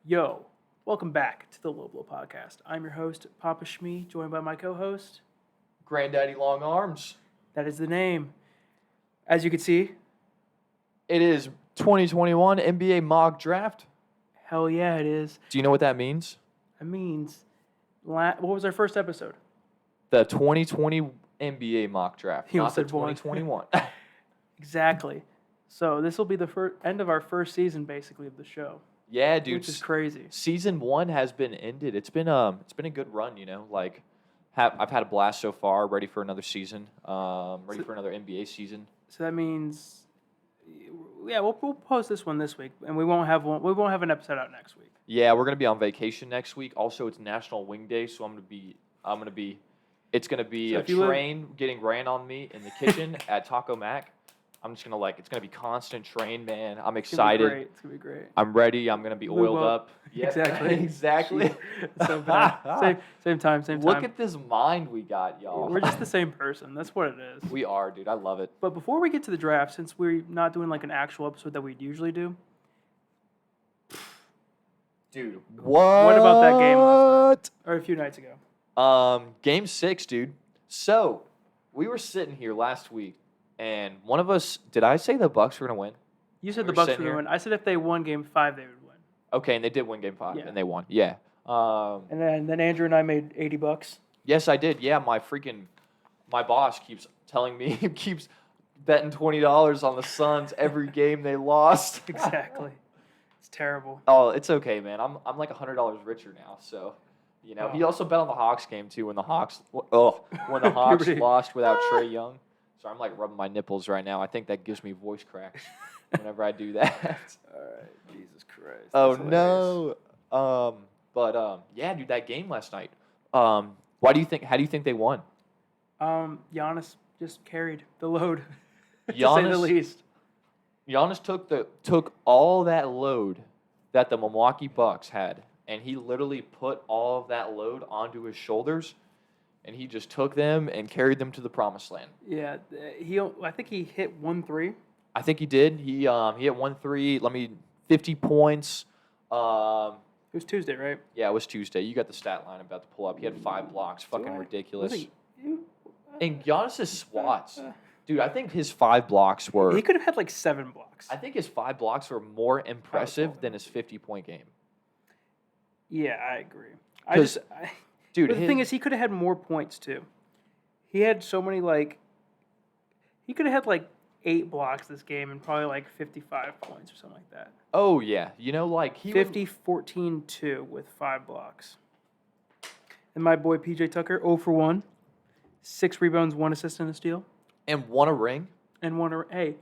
Yo, welcome back to the Low Blow Podcast. I'm your host, Papa Shmee, joined by my co-host. Granddaddy Long Arms. That is the name. As you can see, It is 2021 NBA mock draft. hell yeah, it is. Do you know what that means? That means, what was our first episode? The 2020 NBA mock draft, You not the said one. 2021. Exactly. So this will be the end of our first season, basically, of the show. Yeah, dude. Which is crazy. Season 1 has been ended. It's been a good run, you know. Like, I've had a blast so far. Ready for another season. Ready for another NBA season. So that means, yeah, we'll post this one this week, and we won't have an episode out next week. Yeah, we're gonna be on vacation next week. Also, it's National Wing Day, so it's gonna be So a train getting ran on me in the kitchen at Taco Mac. I'm just gonna it's gonna be constant train, man. I'm excited. It's gonna be great. I'm ready. I'm gonna be Lube oiled up. Yeah, exactly. Exactly. So bad. Same time. Look at this mind we got, y'all. We're just the same person. That's what it is. We are, dude. I love it. But before we get to the draft, since we're not doing like an actual episode that we usually do, Dude, what about that game last night? Or a few nights ago? Game 6, dude. So, we were sitting here last week, and one of us, did I say the Bucks were going to win? You said We the were Bucks were sitting going to here. win. I said if they won Game 5, they would win. Okay, and they did win Game 5, Yeah. and they won. Yeah. And then Andrew and I made $80. Yes, I did. Yeah, my boss keeps telling me, keeps betting $20 on the Suns every game they lost. Exactly. It's terrible. Oh, it's okay, man. I'm like $100 richer now, so you know. Oh. He also bet on the Hawks game too when the Hawks Puberty. lost without Trae Young. So I'm like rubbing my nipples right now. I think that gives me voice cracks whenever I do that. All right. Jesus Christ. Oh That's no. Yeah, dude, that game last night. How do you think they won? Giannis just carried the load, to say the Giannis- least. Giannis took all that load that the Milwaukee Bucks had, and he literally put all of that load onto his shoulders, and he just took them and carried them to the promised land. Yeah, I think he hit 1 3. I think he did. He hit 1-3. 50 points. It was Tuesday, right? Yeah, it was Tuesday. You got the stat line I'm about to pull up. He had 5 blocks. Fucking ridiculous. And Giannis's swats. Dude, I think his 5 blocks were... He could have had like 7 blocks. I think his 5 blocks were more impressive than his 50-point game. Yeah, I agree. Dude, But the thing is, he could have had more points too. He had so many he could have had like 8 blocks this game and probably like 55 points or something like that. Oh, yeah. You know, like... 50, 14, 2 with 5 blocks. And my boy PJ Tucker, 0 for 1. 6 rebounds, 1 assist and a steal. And won a ring. Hey,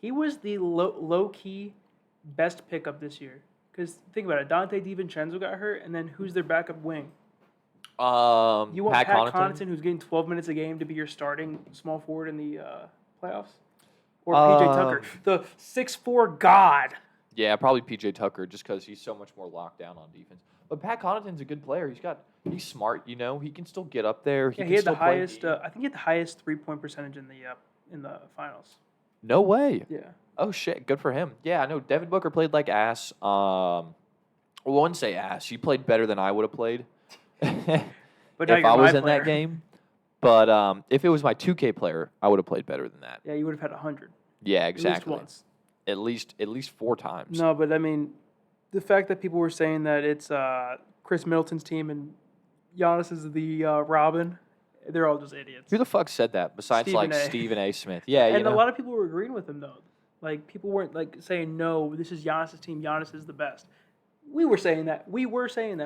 he was the low-key best pickup this year. Because think about it, Dante DiVincenzo got hurt, and then who's their backup wing? You want Pat Connaughton, who's getting 12 minutes a game, to be your starting small forward in the playoffs? Or PJ Tucker, the 6'4" god. Yeah, probably PJ Tucker, just because he's so much more locked down on defense. But Pat Connaughton's a good player. He's smart, you know. He can still get up there. He had the highest. I think he had the highest 3-point percentage in the finals. No way. Yeah. Oh shit, good for him. Yeah, I know Devin Booker played like ass. I wouldn't say ass. He played better than I would have played. But if I was in that game. But if it was my 2K player, I would have played better than that. Yeah, you would have had 100. Yeah, exactly. At least once. At least 4 times. No, but I mean, the fact that people were saying that it's Chris Middleton's team and Giannis is the Robin, they're all just idiots. Who the fuck said that besides Stephen A. Smith? Yeah, and a lot of people were agreeing with him though. Like people weren't like saying no, this is Giannis' team. Giannis is the best. We were saying that. We were saying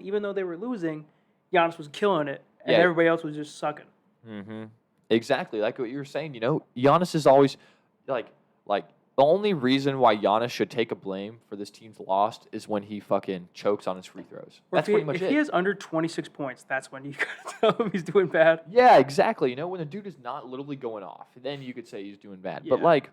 even though they were losing, Giannis was killing it, and everybody else was just sucking. Mm-hmm. Exactly, like what you were saying. You know, Giannis is always like the only reason why Giannis should take a blame for this team's loss is when he fucking chokes on his free throws. That's pretty much it. If he has under 26 points, that's when you gotta tell him he's doing bad. Yeah, exactly. You know, when the dude is not literally going off, then you could say he's doing bad. Yeah. But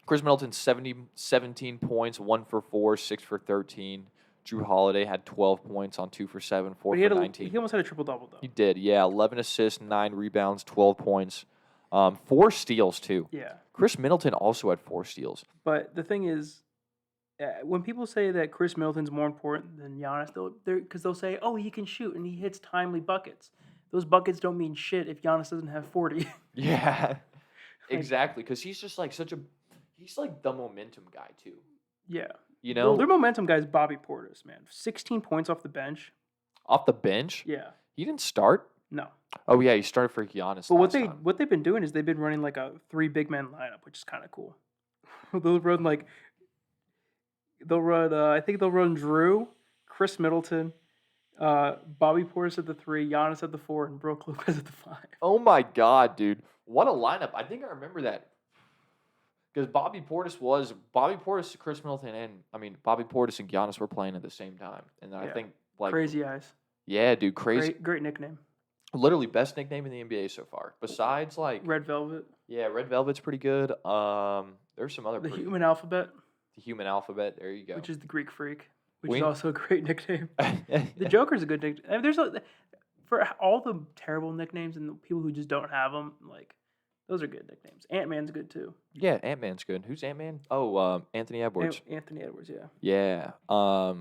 Chris Middleton, 17 points, 1 for 4, 6 for 13. Drew Holiday had 12 points on 2 for 7, 4 for 19. He almost had a triple-double, though. He did, yeah. 11 assists, 9 rebounds, 12 points. 4 steals, too. Yeah. Chris Middleton also had 4 steals. But the thing is, when people say that Chris Middleton's more important than Giannis, they'll say, "Oh, he can shoot and he hits timely buckets." Those buckets don't mean shit if Giannis doesn't have 40. Yeah, Like, exactly. Because he's just like he's like the momentum guy too. yeah. You Well, their know, momentum guy is Bobby Portis, man. 16 points off the bench. off the bench. Yeah. He didn't start. No. Oh yeah, he started for Giannis But last time. what they've been doing is they've been running like a 3 big man lineup, which is kind of cool. they'll run like I think they'll run Drew, Chris Middleton, Bobby Portis at the 3, Giannis at the 4, and Brook Lopez at the 5. Oh my god, dude! What a lineup! I think I remember that because Bobby Portis, Chris Middleton, and Bobby Portis and Giannis were playing at the same time, and I think like Crazy Eyes. Yeah, dude, crazy. Great nickname. Literally best nickname in the NBA so far. Besides like Red Velvet. Yeah, Red Velvet's pretty good. There's some other The pretty Human Alphabet. The Human Alphabet. There you go. Which is the Greek Freak, which is also a great nickname. The Joker's a good nickname. I mean, for all the terrible nicknames and the people who just don't have them, like those are good nicknames. Ant-Man's good too. Yeah, Ant-Man's good. Who's Ant-Man? Oh, Anthony Edwards. Anthony Edwards, yeah. Yeah.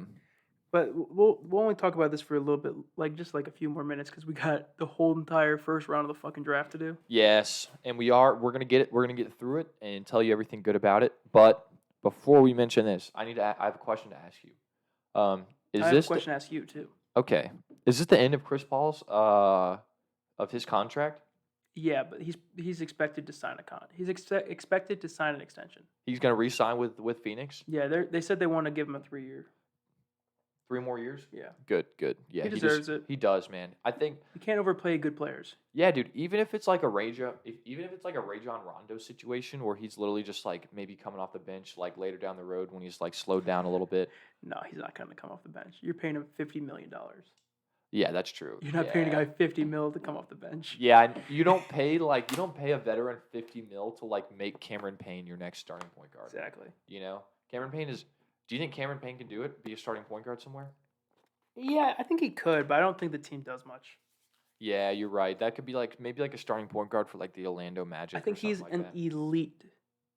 But we'll only talk about this for a little bit, like just like a few more minutes, because we got the whole entire first round of the fucking draft to do. Yes, and we're gonna get it. We're gonna get through it and tell you everything good about it. But before we mention this, I have a question to ask you. I have a question to ask you too. Okay, is this the end of Chris Paul's of his contract? Yeah, but he's expected to sign He's expected to sign an extension. He's gonna re-sign with Phoenix. Yeah, they said they want to give him a 3-year. 3 more years? Yeah. Good. Yeah, he deserves it. He does, man. I think you can't overplay good players. Yeah, dude. Even if it's like a Rajon Rondo situation where he's literally just like maybe coming off the bench like later down the road when he's like slowed down a little bit. No, he's not going to come off the bench. You're paying him $50 million. Yeah, that's true. You're not paying a guy $50 million to come off the bench. Yeah, you don't pay a veteran $50 million to like make Cameron Payne your next starting point guard. Exactly. You know, Cameron Payne is. Do you think Cameron Payne can do it? Be a starting point guard somewhere? Yeah, I think he could, but I don't think the team does much. Yeah, you're right. That could be like maybe like a starting point guard for like the Orlando Magic. I think he's an elite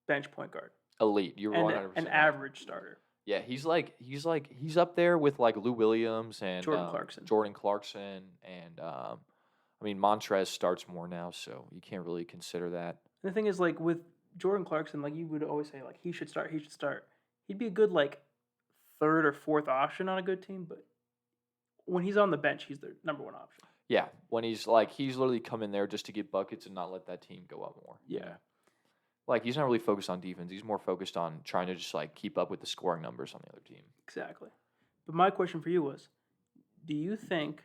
bench point guard. Elite. You're 100%. An average starter. Yeah, he's up there with like Lou Williams and Jordan Clarkson. And Montrez starts more now, so you can't really consider that. And the thing is, like with Jordan Clarkson, like you would always say, like he should start. He'd be a good like third or fourth option on a good team, but when he's on the bench, he's the number one option. Yeah, when he's literally come in there just to get buckets and not let that team go up more. Yeah. Like he's not really focused on defense. He's more focused on trying to just like keep up with the scoring numbers on the other team. Exactly. But my question for you was, do you think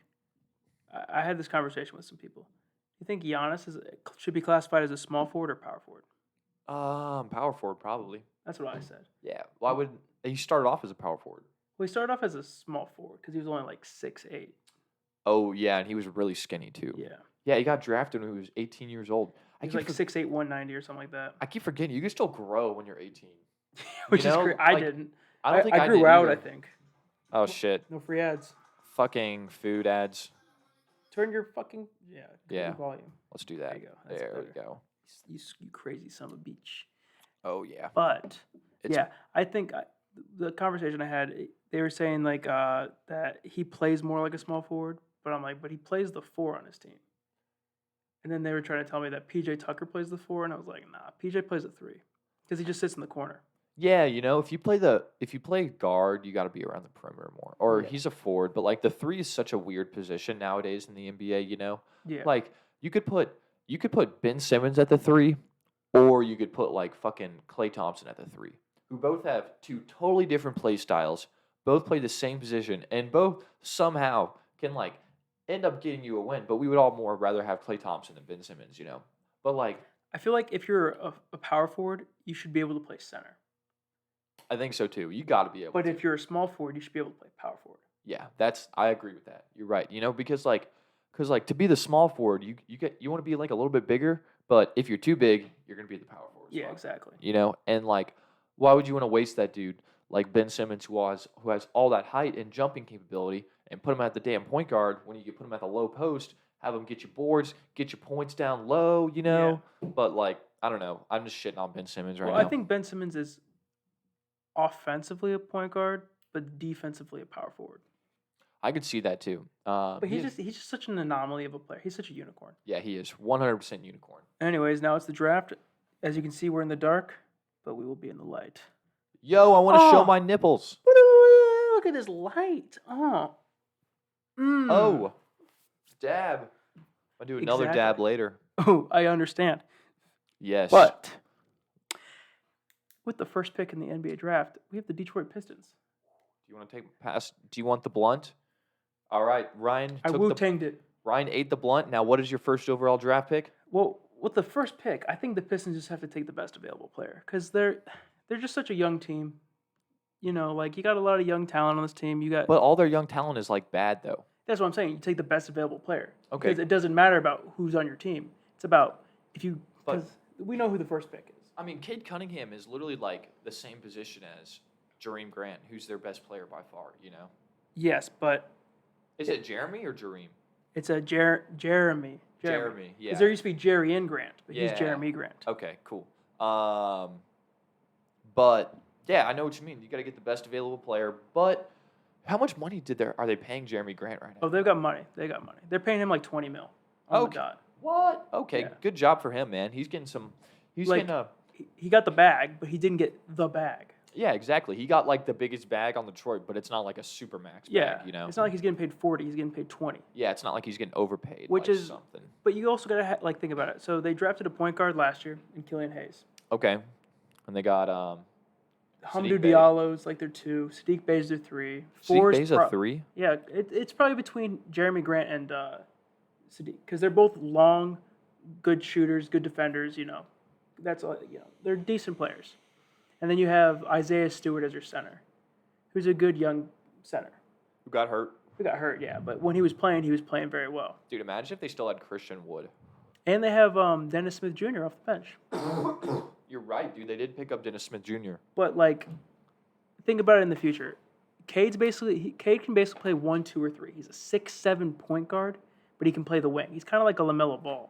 I had this conversation with some people. Do you think Giannis should be classified as a small forward or power forward? Power forward probably. That's what I said. Yeah. Why would he started off as a power forward? Well, he started off as a small forward because he was only like 6'8". Oh yeah, and he was really skinny too. Yeah. Yeah, he got drafted when he was 18 years old. He was like 6'8", 190 or something like that. I keep forgetting you can still grow when you're 18. Which is great. I didn't. I don't think I grew out. either. I think. Oh shit. No free ads. Fucking food ads. Turn your fucking volume. Let's do that. There you go. There we go. You crazy son of a bitch. Oh yeah. But I think the conversation I had, they were saying like that he plays more like a small forward, but I'm like, but he plays the 4 on his team. And then they were trying to tell me that PJ Tucker plays the 4, and I was like, nah, PJ plays the 3 because he just sits in the corner. Yeah, if you play guard, you got to be around the perimeter more. Or he's a forward, but like the 3 is such a weird position nowadays in the NBA. Yeah. Like you could put Ben Simmons at the 3, or you could put like fucking Klay Thompson at the 3, who both have 2 totally different play styles, both play the same position, and both somehow can like end up getting you a win. But we would all more rather have Klay Thompson than Ben Simmons, But like, I feel like if you're a power forward, you should be able to play center. I think so too. You got to be able. But if you're a small forward, you should be able to play power forward. Yeah, I agree with that. You're right. Because to be the small forward, you want to be like a little bit bigger, but if you're too big, you're gonna be the power forward. Yeah, exactly. And like, why would you want to waste that dude like Ben Simmons who has all that height and jumping capability and put him at the damn point guard when you could put him at the low post, have him get you boards, get your points down low, Yeah. But like, I don't know. I'm just shitting on Ben Simmons right now. I think Ben Simmons is offensively a point guard, but defensively a power forward. I could see that too. But he's just such an anomaly of a player. He's such a unicorn. Yeah, he is 100% unicorn. Anyways, now it's the draft. As you can see, we're in the dark, but we will be in the light. Yo, I want to show my nipples. Look at this light. Oh. Oh. Dab. I'll do another dab later. Oh, I understand. Yes. But with the first pick in the NBA draft, we have the Detroit Pistons. Do you want to take pass? Do you want the blunt? All right, Ryan. I Wu-Tanged it. Ryan ate the blunt. Now, what is your first overall draft pick? Well, with the first pick, I think the Pistons just have to take the best available player because they're just such a young team. You know, like you got a lot of young talent on this team. But all their young talent is like bad though. That's what I'm saying. You take the best available player. Okay. Because it doesn't matter about who's on your team. It's about because we know who the first pick is. I mean, Cade Cunningham is literally like the same position as Jareem Grant, who's their best player by far. You know. Yes, but is it Jeremy or Jareem? It's a Jeremy. Jeremy, yeah. Because there used to be Jerry and Grant, but he's Jeremy Grant. Okay, cool. But yeah, I know what you mean. You got to get the best available player. But how much money are they paying Jeremy Grant right now? Oh, they've got money. They're paying him like $20 million on the dot. What? Okay, yeah. Good job for him, man. He's getting some. He got the bag, but he didn't get the bag. Yeah, exactly. He got like the biggest bag on Detroit, but it's not like a super max bag, you know. It's not like he's getting paid 40, he's getting paid 20. Yeah, it's not like he's getting overpaid. Which is something. But you also got to think about it. So they drafted a point guard last year in Killian Hayes. Okay. And they got Hamidou Diallo's like their 2, Sadiq Bey's their 3. Sadiq Bey's a 3? Yeah, it's probably between Jeremy Grant and Sadiq because they're both long, good shooters, good defenders, you know. That's all, you know. They're decent players. And then you have Isaiah Stewart as your center, who's a good young center. Who got hurt? Who got hurt, yeah. But when he was playing very well. Dude, imagine if they still had Christian Wood. And they have Dennis Smith Jr. off the bench. You're right, dude. They did pick up Dennis Smith Jr. But, like, think about it in the future. Cade can basically play 1, 2, or 3. He's a 6'7" point guard, but he can play the wing. He's kind of like a LaMelo Ball.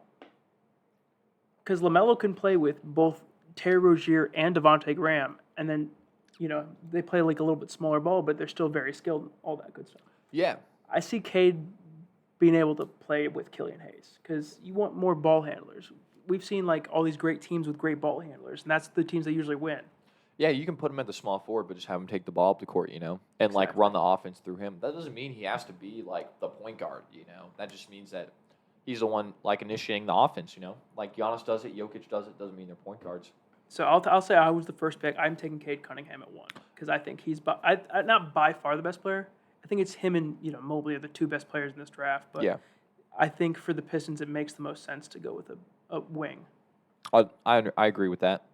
Because LaMelo can play with both Terry Rozier and Devontae Graham, and then, you know, they play like a little bit smaller ball, but they're still very skilled and all that good stuff. Yeah. I see Cade being able to play with Killian Hayes because you want more ball handlers. We've seen like all these great teams with great ball handlers, and that's the teams that usually win. Yeah, you can put him at the small forward, but just have him take the ball up the court, you know, and like run the offense through him. That doesn't mean he has to be like the point guard, you know. That just means that he's the one like initiating the offense, you know. Like Giannis does it, Jokic does it. Doesn't mean they're point guards. So I'll say I was the first pick. I'm taking Cade Cunningham at 1 because I think he's not by far the best player. I think it's him and Mobley are the 2 best players in this draft. But yeah. I think for the Pistons it makes the most sense to go with a wing. I agree with that.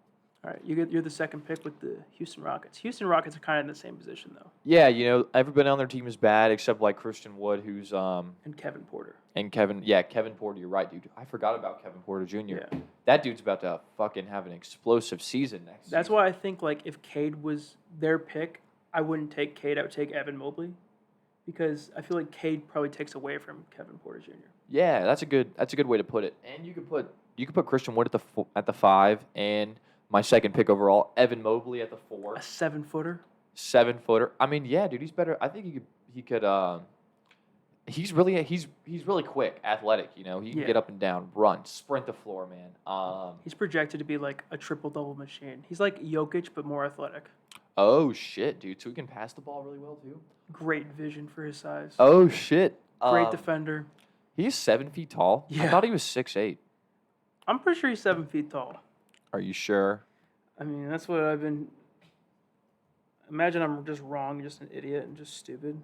All right, you're the second pick with the Houston Rockets. Houston Rockets are kind of in the same position though. Yeah, you know everybody on their team is bad except like Christian Wood, who's and Kevin Porter. Kevin Porter. You're right, dude. I forgot about Kevin Porter Jr. Yeah. That dude's about to fucking have an explosive season next season. That's why I think like if Cade was their pick, I wouldn't take Cade. I would take Evan Mobley, because I feel like Cade probably takes away from Kevin Porter Jr. Yeah, that's a good way to put it. And you could put Christian Wood at the 5 and my second pick overall, Evan Mobley at the 4. A 7-footer. 7-footer. I mean, yeah, dude, he's better. I think he could. He's really quick, athletic. You know, he can get up and down, run, sprint the floor, man. He's projected to be like a triple-double machine. He's like Jokic, but more athletic. Oh shit, dude! So he can pass the ball really well too. Great vision for his size. Oh shit! Great defender. He's 7 feet tall. Yeah. I thought he was 6'8". I'm pretty sure he's 7 feet tall. Are you sure? I mean, that's what I've been. Imagine I'm just wrong, just an idiot, and just stupid.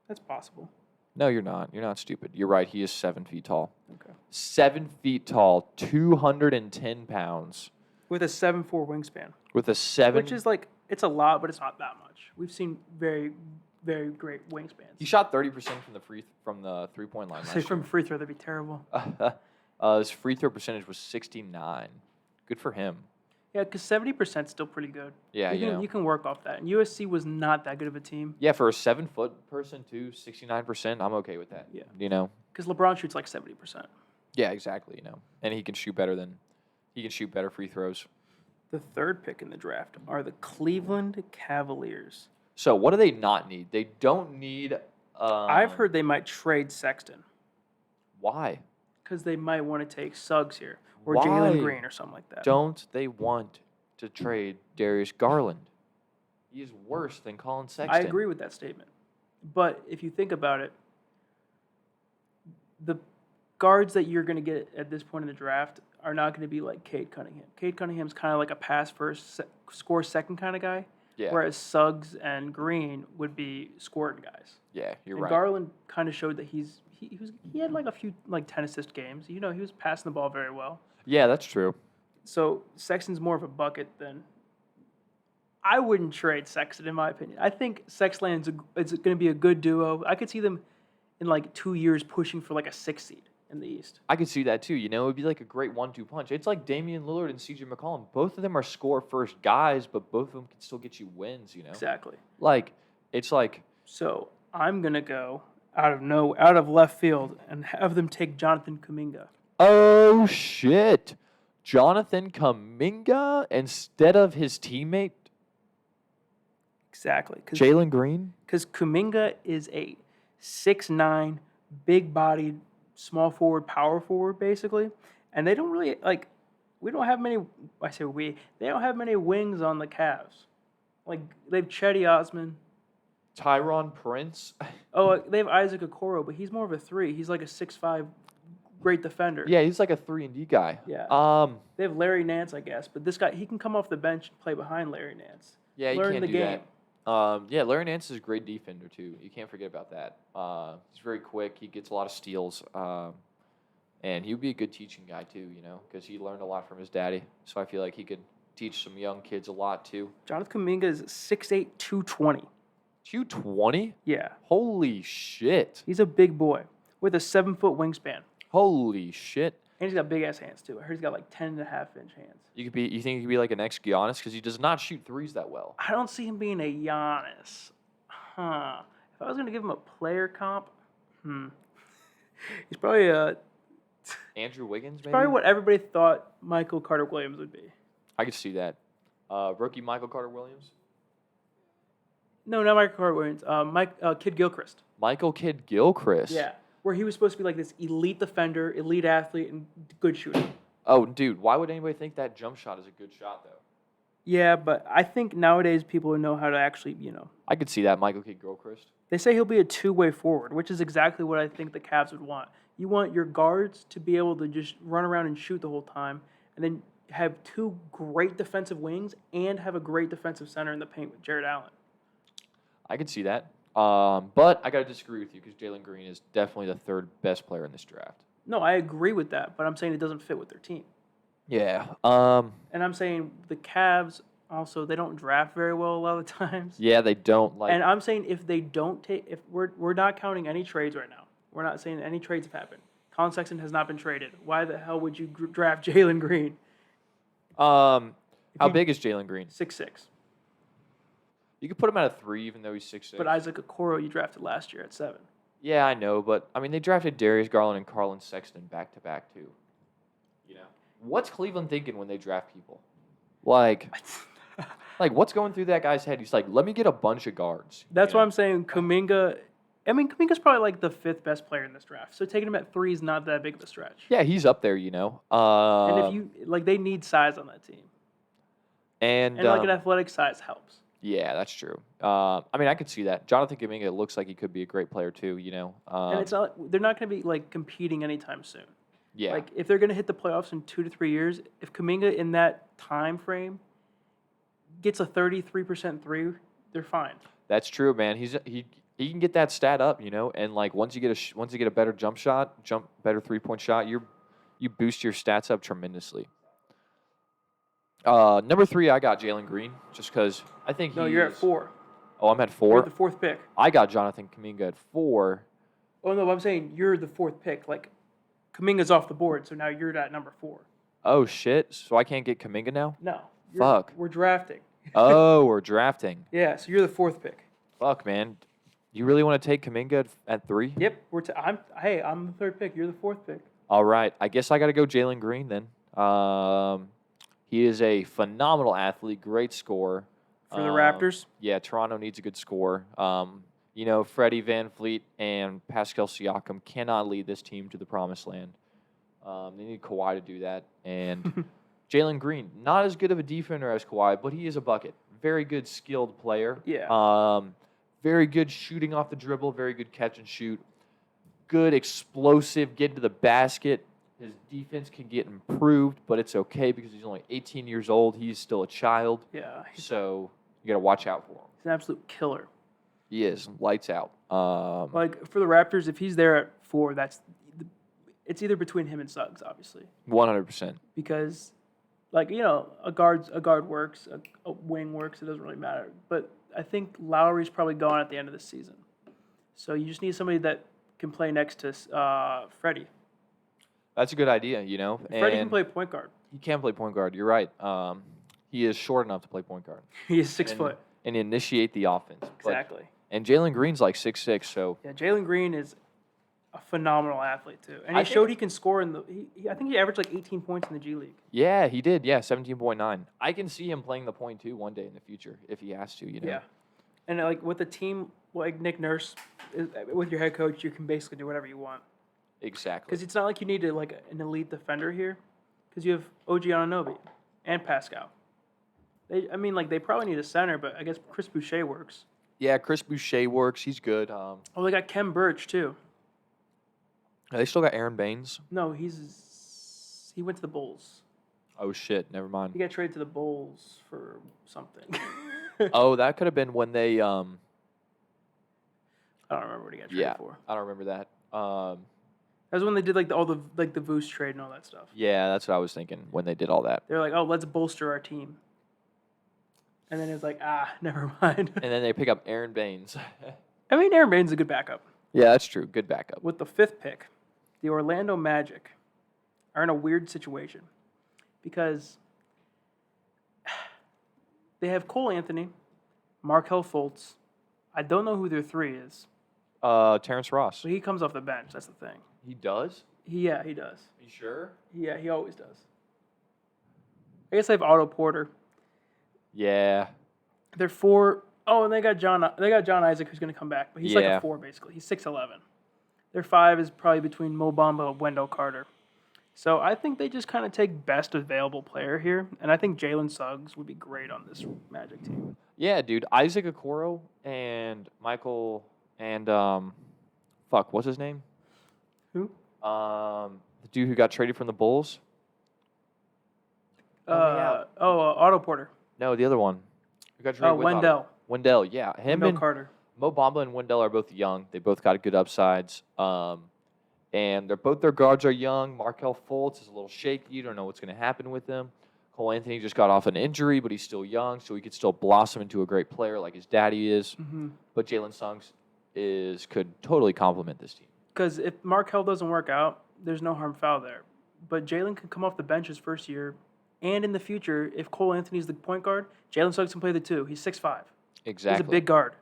That's possible. No, you're not. You're not stupid. You're right. He is 7 feet tall. Okay. 7 feet tall, 210 pounds. With a 7'4" wingspan. With a 7. Which is like, it's a lot, but it's not that much. We've seen very, very great wingspans. He shot 30% from the 3-point line. Say from free throw, that'd be terrible. His free throw percentage was 69. Good for him. Yeah, because 70% is still pretty good. Yeah, you can work off that. And USC was not that good of a team. Yeah, for a 7-foot person too, 69%, I'm okay with that. Yeah. You know? Because LeBron shoots like 70%. Yeah, exactly, you know. And he can shoot better free throws. The third pick in the draft are the Cleveland Cavaliers. So what do they not need? They don't need. I've heard they might trade Sexton. Why? Because they might want to take Suggs here or Why Jalen Green or something like that. Don't they want to trade Darius Garland? He is worse than Colin Sexton. I agree with that statement. But if you think about it, the guards that you're going to get at this point in the draft are not going to be like Cade Cunningham. Cade Cunningham's kind of like a pass first, score second kind of guy. Yeah. Whereas Suggs and Green would be scoring guys. Yeah, you're and right. Garland kind of showed that he had like a few like 10 assist games. He was passing the ball very well. Yeah, that's true. So Sexton's more of a bucket than. I wouldn't trade Sexton in my opinion. I think Sexland's it's going to be a good duo. I could see them in like 2 years pushing for like a 6 seed in the East. I could see that too. It would be like a great 1-2 punch. It's like Damian Lillard and CJ McCollum. Both of them are score first guys, but both of them can still get you wins. Exactly. It's like. So I'm gonna go out of left field and have them take Jonathan Kuminga. Oh shit, Jonathan Kuminga instead of his teammate. Exactly. Jalen Green. Because Kuminga is a 6'9", big-bodied, small forward, power forward, basically. And they don't really, we don't have many, they don't have many wings on the Cavs. Like, they have Chetty Osman. Tyron Prince. Oh, they have Isaac Okoro, but he's more of a 3. He's like a 6'5", great defender. Yeah, he's like a 3-and-D guy. Yeah. They have Larry Nance, I guess. But this guy, he can come off the bench and play behind Larry Nance. Yeah, he Learn can the do game. that. Larry Nance is a great defender, too. You can't forget about that. He's very quick. He gets a lot of steals. And he would be a good teaching guy, too, because he learned a lot from his daddy. So I feel like he could teach some young kids a lot, too. Jonathan Kuminga is 6'8", 220. 220? Yeah. Holy shit. He's a big boy with a 7-foot wingspan. Holy shit. And he's got big-ass hands, too. I heard he's got like 10.5-inch hands. You think he could be like an ex-Giannis? Because he does not shoot threes that well. I don't see him being a Giannis. If I was going to give him a player comp, he's probably Andrew Wiggins, maybe? Probably what everybody thought Michael Carter-Williams would be. I could see that. Rookie Michael Carter-Williams? No, not Michael Carter-Williams. Kid Gilchrist. Michael Kidd Gilchrist? Yeah, where he was supposed to be like this elite defender, elite athlete, and good shooter. Oh, dude, why would anybody think that jump shot is a good shot, though? Yeah, but I think nowadays people know how to actually, I could see that, Michael Kidd Gilchrist. They say he'll be a two-way forward, which is exactly what I think the Cavs would want. You want your guards to be able to just run around and shoot the whole time, and then have two great defensive wings and have a great defensive center in the paint with Jared Allen. I could see that. But I got to disagree with you because Jalen Green is definitely the third best player in this draft. No, I agree with that, but I'm saying it doesn't fit with their team. Yeah. And I'm saying the Cavs also, they don't draft very well a lot of the times. Yeah, they don't. And I'm saying if they don't if we're not counting any trades right now. We're not saying any trades have happened. Colin Sexton has not been traded. Why the hell would you draft Jalen Green? How big is Jalen Green? 6'6". You could put him at a 3, even though he's 6'6". But Isaac Okoro you drafted last year at 7. Yeah, I know, but I mean they drafted Darius Garland and Colin Sexton back to back too. What's Cleveland thinking when they draft people? Like what's going through that guy's head? He's like, let me get a bunch of guards. That's why I'm saying Kuminga. I mean, Kuminga's probably like the 5th best player in this draft. So taking him at 3 is not that big of a stretch. Yeah, he's up there, And if you they need size on that team. And like an athletic size helps. Yeah, that's true. I mean, I could see that. Jonathan Kuminga looks like he could be a great player too. And it's not they're not going to be like competing anytime soon. Yeah. Like if they're going to hit the playoffs in 2 to 3 years, if Kuminga in that time frame gets a 33% 3, they're fine. That's true, man. He can get that stat up, and like once you get a better better 3-point shot, you boost your stats up tremendously. Number 3, I got Jalen Green, just because I think you're at 4. Oh, I'm at 4? You're the 4th pick. I got Jonathan Kuminga at 4. Oh, no, I'm saying you're the 4th pick. Like, Kuminga's off the board, so now you're at number 4. Oh, shit. So I can't get Kuminga now? No. Fuck. We're drafting. Oh, we're drafting. Yeah, so you're the 4th pick. Fuck, man. You really want to take Kuminga at 3? Yep. I'm the 3rd pick. You're the 4th pick. All right. I guess I got to go Jalen Green then. He is a phenomenal athlete, great scorer. For the Raptors? Yeah, Toronto needs a good scorer. Freddie VanVleet and Pascal Siakam cannot lead this team to the promised land. They need Kawhi to do that. And Jalen Green, not as good of a defender as Kawhi, but he is a bucket. Very good, skilled player. Yeah. Very good shooting off the dribble, very good catch and shoot. Good, explosive, get to the basket. His defense can get improved, but it's okay because he's only 18 years old. He's still a child. Yeah. So you got to watch out for him. He's an absolute killer. He is. Lights out. For the Raptors, if he's there at 4, it's either between him and Suggs, obviously. 100%. Because, a guard works, a wing works. It doesn't really matter. But I think Lowry's probably gone at the end of the season. So you just need somebody that can play next to Freddie. That's a good idea, Freddie can play point guard. He can play point guard. You're right. He is short enough to play point guard. He is 6 foot. And initiate the offense. Exactly. And Jalen Green's like 6'6", so... Yeah, Jalen Green is a phenomenal athlete, too. And he showed he can score in the... I think he averaged like 18 points in the G League. Yeah, he did. Yeah, 17.9. I can see him playing the point, too, one day in the future, if he has to, Yeah. And, with a team like Nick Nurse, with your head coach, you can basically do whatever you want. Exactly. Because it's not like you need an elite defender here, because you have OG Anunoby and Pascal. They probably need a center, but I guess Chris Boucher works. Yeah, Chris Boucher works. He's good. They got Kem Birch, too. They still got Aaron Baines? No, he went to the Bulls. Oh, shit. Never mind. He got traded to the Bulls for something. Oh, that could have been when they... I don't remember what he got traded for. I don't remember that. That was when they did all the Voos trade and all that stuff. Yeah, that's what I was thinking when they did all that. They're like, oh, let's bolster our team. And then it's like, never mind. And then they pick up Aaron Baines. Aaron Baines is a good backup. Yeah, that's true. Good backup. With the 5th pick, the Orlando Magic are in a weird situation because they have Cole Anthony, Markelle Fultz. I don't know who their 3 is. Terrence Ross. But he comes off the bench. That's the thing. He does? Yeah, he does. You sure? Yeah, he always does. I guess they have Otto Porter. Yeah. They're 4. Oh, and they got John Isaac, who's going to come back, but he's like a 4 basically. He's 6'11". Their 5 is probably between Mo Bamba and Wendell Carter. So I think they just kind of take best available player here, and I think Jalen Suggs would be great on this Magic team. Yeah, dude. Isaac Okoro and Michael and what's his name? Who? The dude who got traded from the Bulls. Otto Porter. No, the other one. Who got traded with Wendell. Otto. Wendell, yeah. Him Wendell and Carter. Mo Bamba and Wendell are both young. They both got good upsides. And their guards are young. Markelle Fultz is a little shaky. You don't know what's going to happen with him. Cole Anthony just got off an injury, but he's still young, so he could still blossom into a great player like his daddy is. Mm-hmm. But Jalen Suggs could totally complement this team. Because if Markelle doesn't work out, there's no harm foul there. But Jalen can come off the bench his first year, and in the future, if Cole Anthony's the point guard, Jalen Suggs can play the 2. He's 6'5". Exactly. He's a big guard.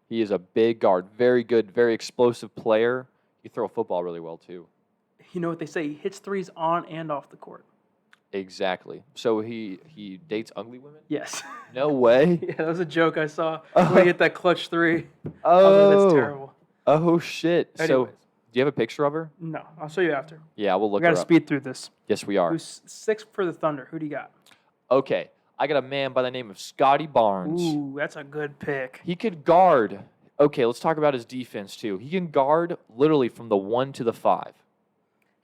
He is a big guard. Very good, very explosive player. He throw a football really well, too. You know what they say? He hits threes on and off the court. Exactly. So he dates ugly women? Yes. No way. Yeah, that was a joke I saw when he hit that clutch 3. Oh, that's terrible. Oh, shit. Anyways. So, do you have a picture of her? No, I'll show you after. Yeah, we'll look We got her to up. speed through this. Yes, we are. Who's 6 for the Thunder? Who do you got? Okay. I got a man by the name of Scotty Barnes. Ooh, that's a good pick. He could guard. Okay, let's talk about his defense, too. He can guard literally from the 1 to the 5.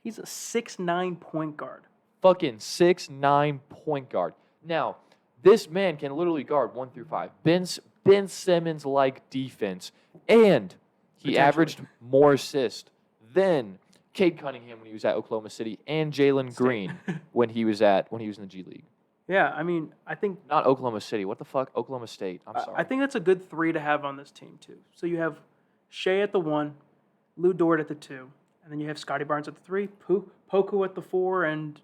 He's a 6'9" point guard. Fucking 6'9" point guard. Now, this man can literally guard 1 through 5. Ben Simmons-like defense. And he averaged more assists than Cade Cunningham when he was at Oklahoma City and Jalen Green when he was in the G League. Yeah, I think... Not Oklahoma City. What the fuck? Oklahoma State. I'm sorry. I think that's a good 3 to have on this team, too. So you have Shea at the 1, Lou Dort at the 2, and then you have Scotty Barnes at the 3, Poku at the 4, and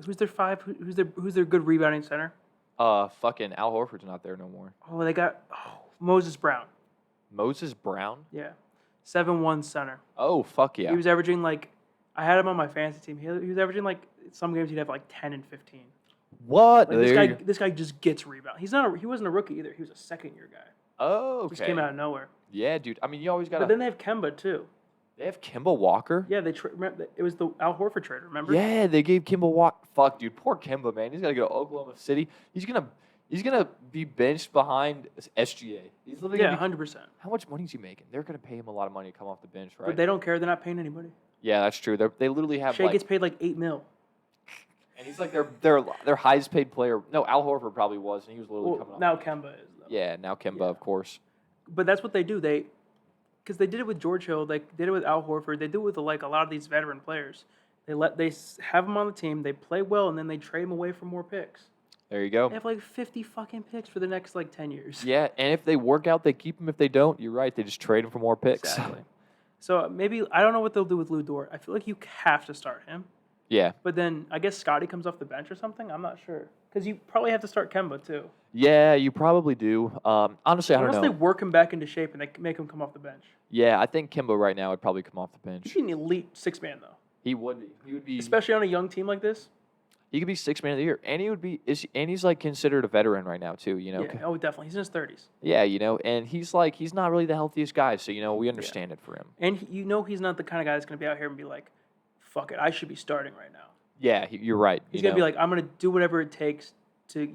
who's their 5? Who's their good rebounding center? Fucking Al Horford's not there no more. Oh, they got Moses Brown. Moses Brown? Yeah. 7'1" center. Oh, fuck yeah. He was averaging I had him on my fantasy team. He was averaging some games he'd have 10 and 15. What? Like this guy just gets rebound. He wasn't a rookie either. He was a second-year guy. Oh, okay. Just came out of nowhere. Yeah, dude. I mean, you always got. But then they have Kemba too. They have Kemba Walker. Yeah, it was the Al Horford trade. Remember? Yeah, they gave Kemba Walker. Fuck, dude. Poor Kemba, man. He's got to go to Oklahoma City. He's gonna be benched behind SGA. He's literally 100%. How much money is he making? They're gonna pay him a lot of money to come off the bench, right? But they don't care. They're not paying anybody. Yeah, that's true. They literally have. Shea gets paid like $8 million. And he's like their highest paid player. No, Al Horford probably was, and he was literally coming off. Now Kemba is. Though. Yeah, now Kemba, of course. But that's what they do. Because they did it with George Hill, they did it with Al Horford, they do it with like a lot of these veteran players. They have them on the team, they play well, and then they trade them away for more picks. There you go. They have like 50 fucking picks for the next like 10 years. Yeah, and if they work out, they keep them. If they don't, you're right. They just trade them for more picks. Exactly. So maybe I don't know what they'll do with Lou Dort. I feel like you have to start him. Yeah. But then I guess Scotty comes off the bench or something. I'm not sure because you probably have to start Kemba too. Yeah, you probably do. Honestly, I don't know. Unless they work him back into shape and they make him come off the bench. Yeah, I think Kemba right now would probably come off the bench. He'd be an elite 6-man though. He would be. He would be. Especially on a young team like this. He could be 6-man of the year, and he's like considered a veteran right now too. You know. Yeah. Oh, definitely. He's in his 30s. Yeah, and he's not really the healthiest guy, so we understand it for him. And he's not the kind of guy that's going to be out here and be like, "Fuck it, I should be starting right now." Yeah, you're right. He's going to be like, "I'm going to do whatever it takes to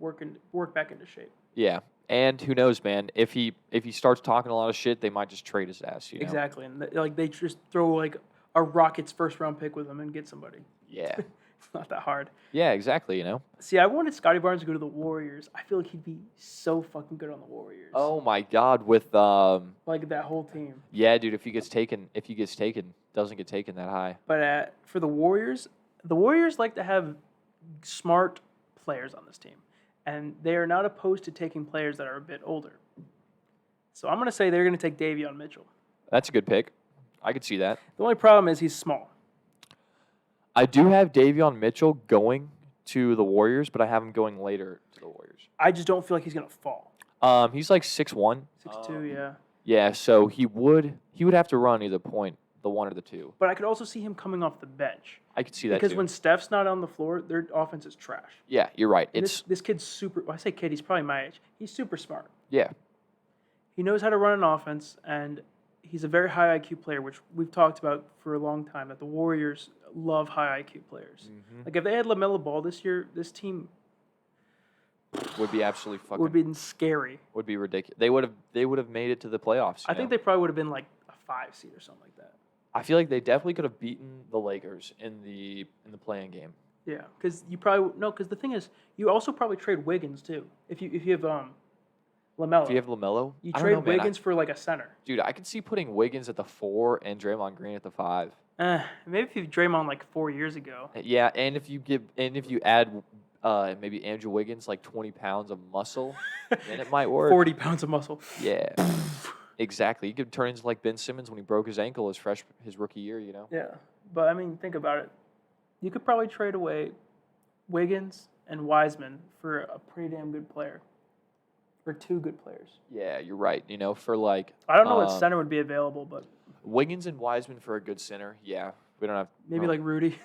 work back into shape." Yeah, and who knows, man? If he starts talking a lot of shit, they might just trade his ass. Exactly, and they just throw like a Rockets first-round pick with him and get somebody. Yeah. It's not that hard. Yeah, exactly, See, I wanted Scotty Barnes to go to the Warriors. I feel like he'd be so fucking good on the Warriors. Oh my God, with like that whole team. Yeah, dude, if he gets taken, doesn't get taken that high. But for the Warriors like to have smart players on this team, and they are not opposed to taking players that are a bit older. So I'm going to say they're going to take Davion Mitchell. That's a good pick. I could see that. The only problem is he's small. I do have Davion Mitchell going to the Warriors, but I have him going later to the Warriors. I just don't feel like he's going to fall. He's like 6'1". 6'2", yeah. Yeah, so he would have to run either point, the one or the two. But I could also see him coming off the bench. I could see that because too. when Steph's not on the floor, their offense is trash. Yeah, you're right. This kid's super. Well, I say kid, he's probably my age. He's super smart. Yeah. He knows how to run an offense, and he's a very high IQ player, which we've talked about for a long time. That the Warriors love high IQ players. Mm-hmm. Like if they had LaMelo Ball this year, this team would be absolutely fucking. Would be scary. Would be ridiculous. They would have made it to the playoffs. I think they probably would have been like a 5 seed or something like that. I feel like they definitely could have beaten the Lakers in the playing game. Yeah, because the thing is, you also probably trade Wiggins too. If you have LaMelo. If you have LaMelo, you trade Wiggins for like a center. Dude, I could see putting Wiggins at the 4 and Draymond Green at the 5. Maybe if you Draymond like 4 years ago. Yeah, and if you add maybe Andrew Wiggins like 20 pounds of muscle, then it might work. 40 pounds of muscle. Yeah. Exactly. He could turn into like Ben Simmons when he broke his ankle his rookie year, Yeah. But I mean, think about it. You could probably trade away Wiggins and Wiseman for a pretty damn good player. Or 2 good players. Yeah, you're right. For like I don't know what center would be available, but Wiggins and Wiseman for a good center. Yeah. We don't have maybe like Rudy.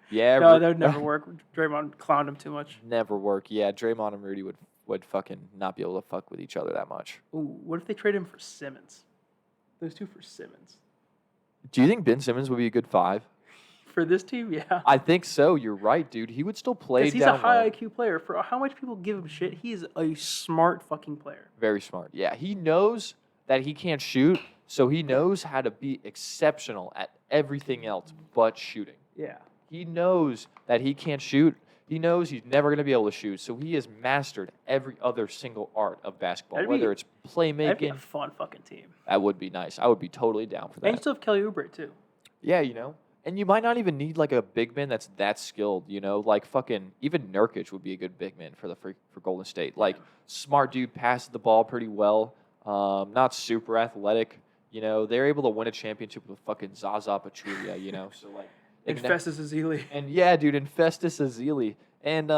Yeah. No, that would never work. Draymond clowned him too much. Never work. Yeah, Draymond and Rudy would fucking not be able to fuck with each other that much. Ooh, what if they trade him for Simmons? Those 2 for Simmons. Do you think Ben Simmons would be a good 5? For this team, yeah. I think so. You're right, dude. He would still play down. He's a high IQ player. For how much people give him shit, he's a smart fucking player. Very smart. Yeah, he knows that he can't shoot, so he knows how to be exceptional at everything else but shooting. Yeah. He knows that he can't shoot. He knows he's never going to be able to shoot, so he has mastered every other single art of basketball, whether it's playmaking. That'd be a fun fucking team. That would be nice. I would be totally down for that. And you still have Kelly Oubre, too. Yeah, And you might not even need like a big man that's that skilled, Like fucking even Nurkic would be a good big man for Golden State. Like smart dude, passes the ball pretty well. Not super athletic. They're able to win a championship with fucking Zaza Pachulia. So like. And Festus Ezeli. And yeah, dude, and Festus Ezeli. And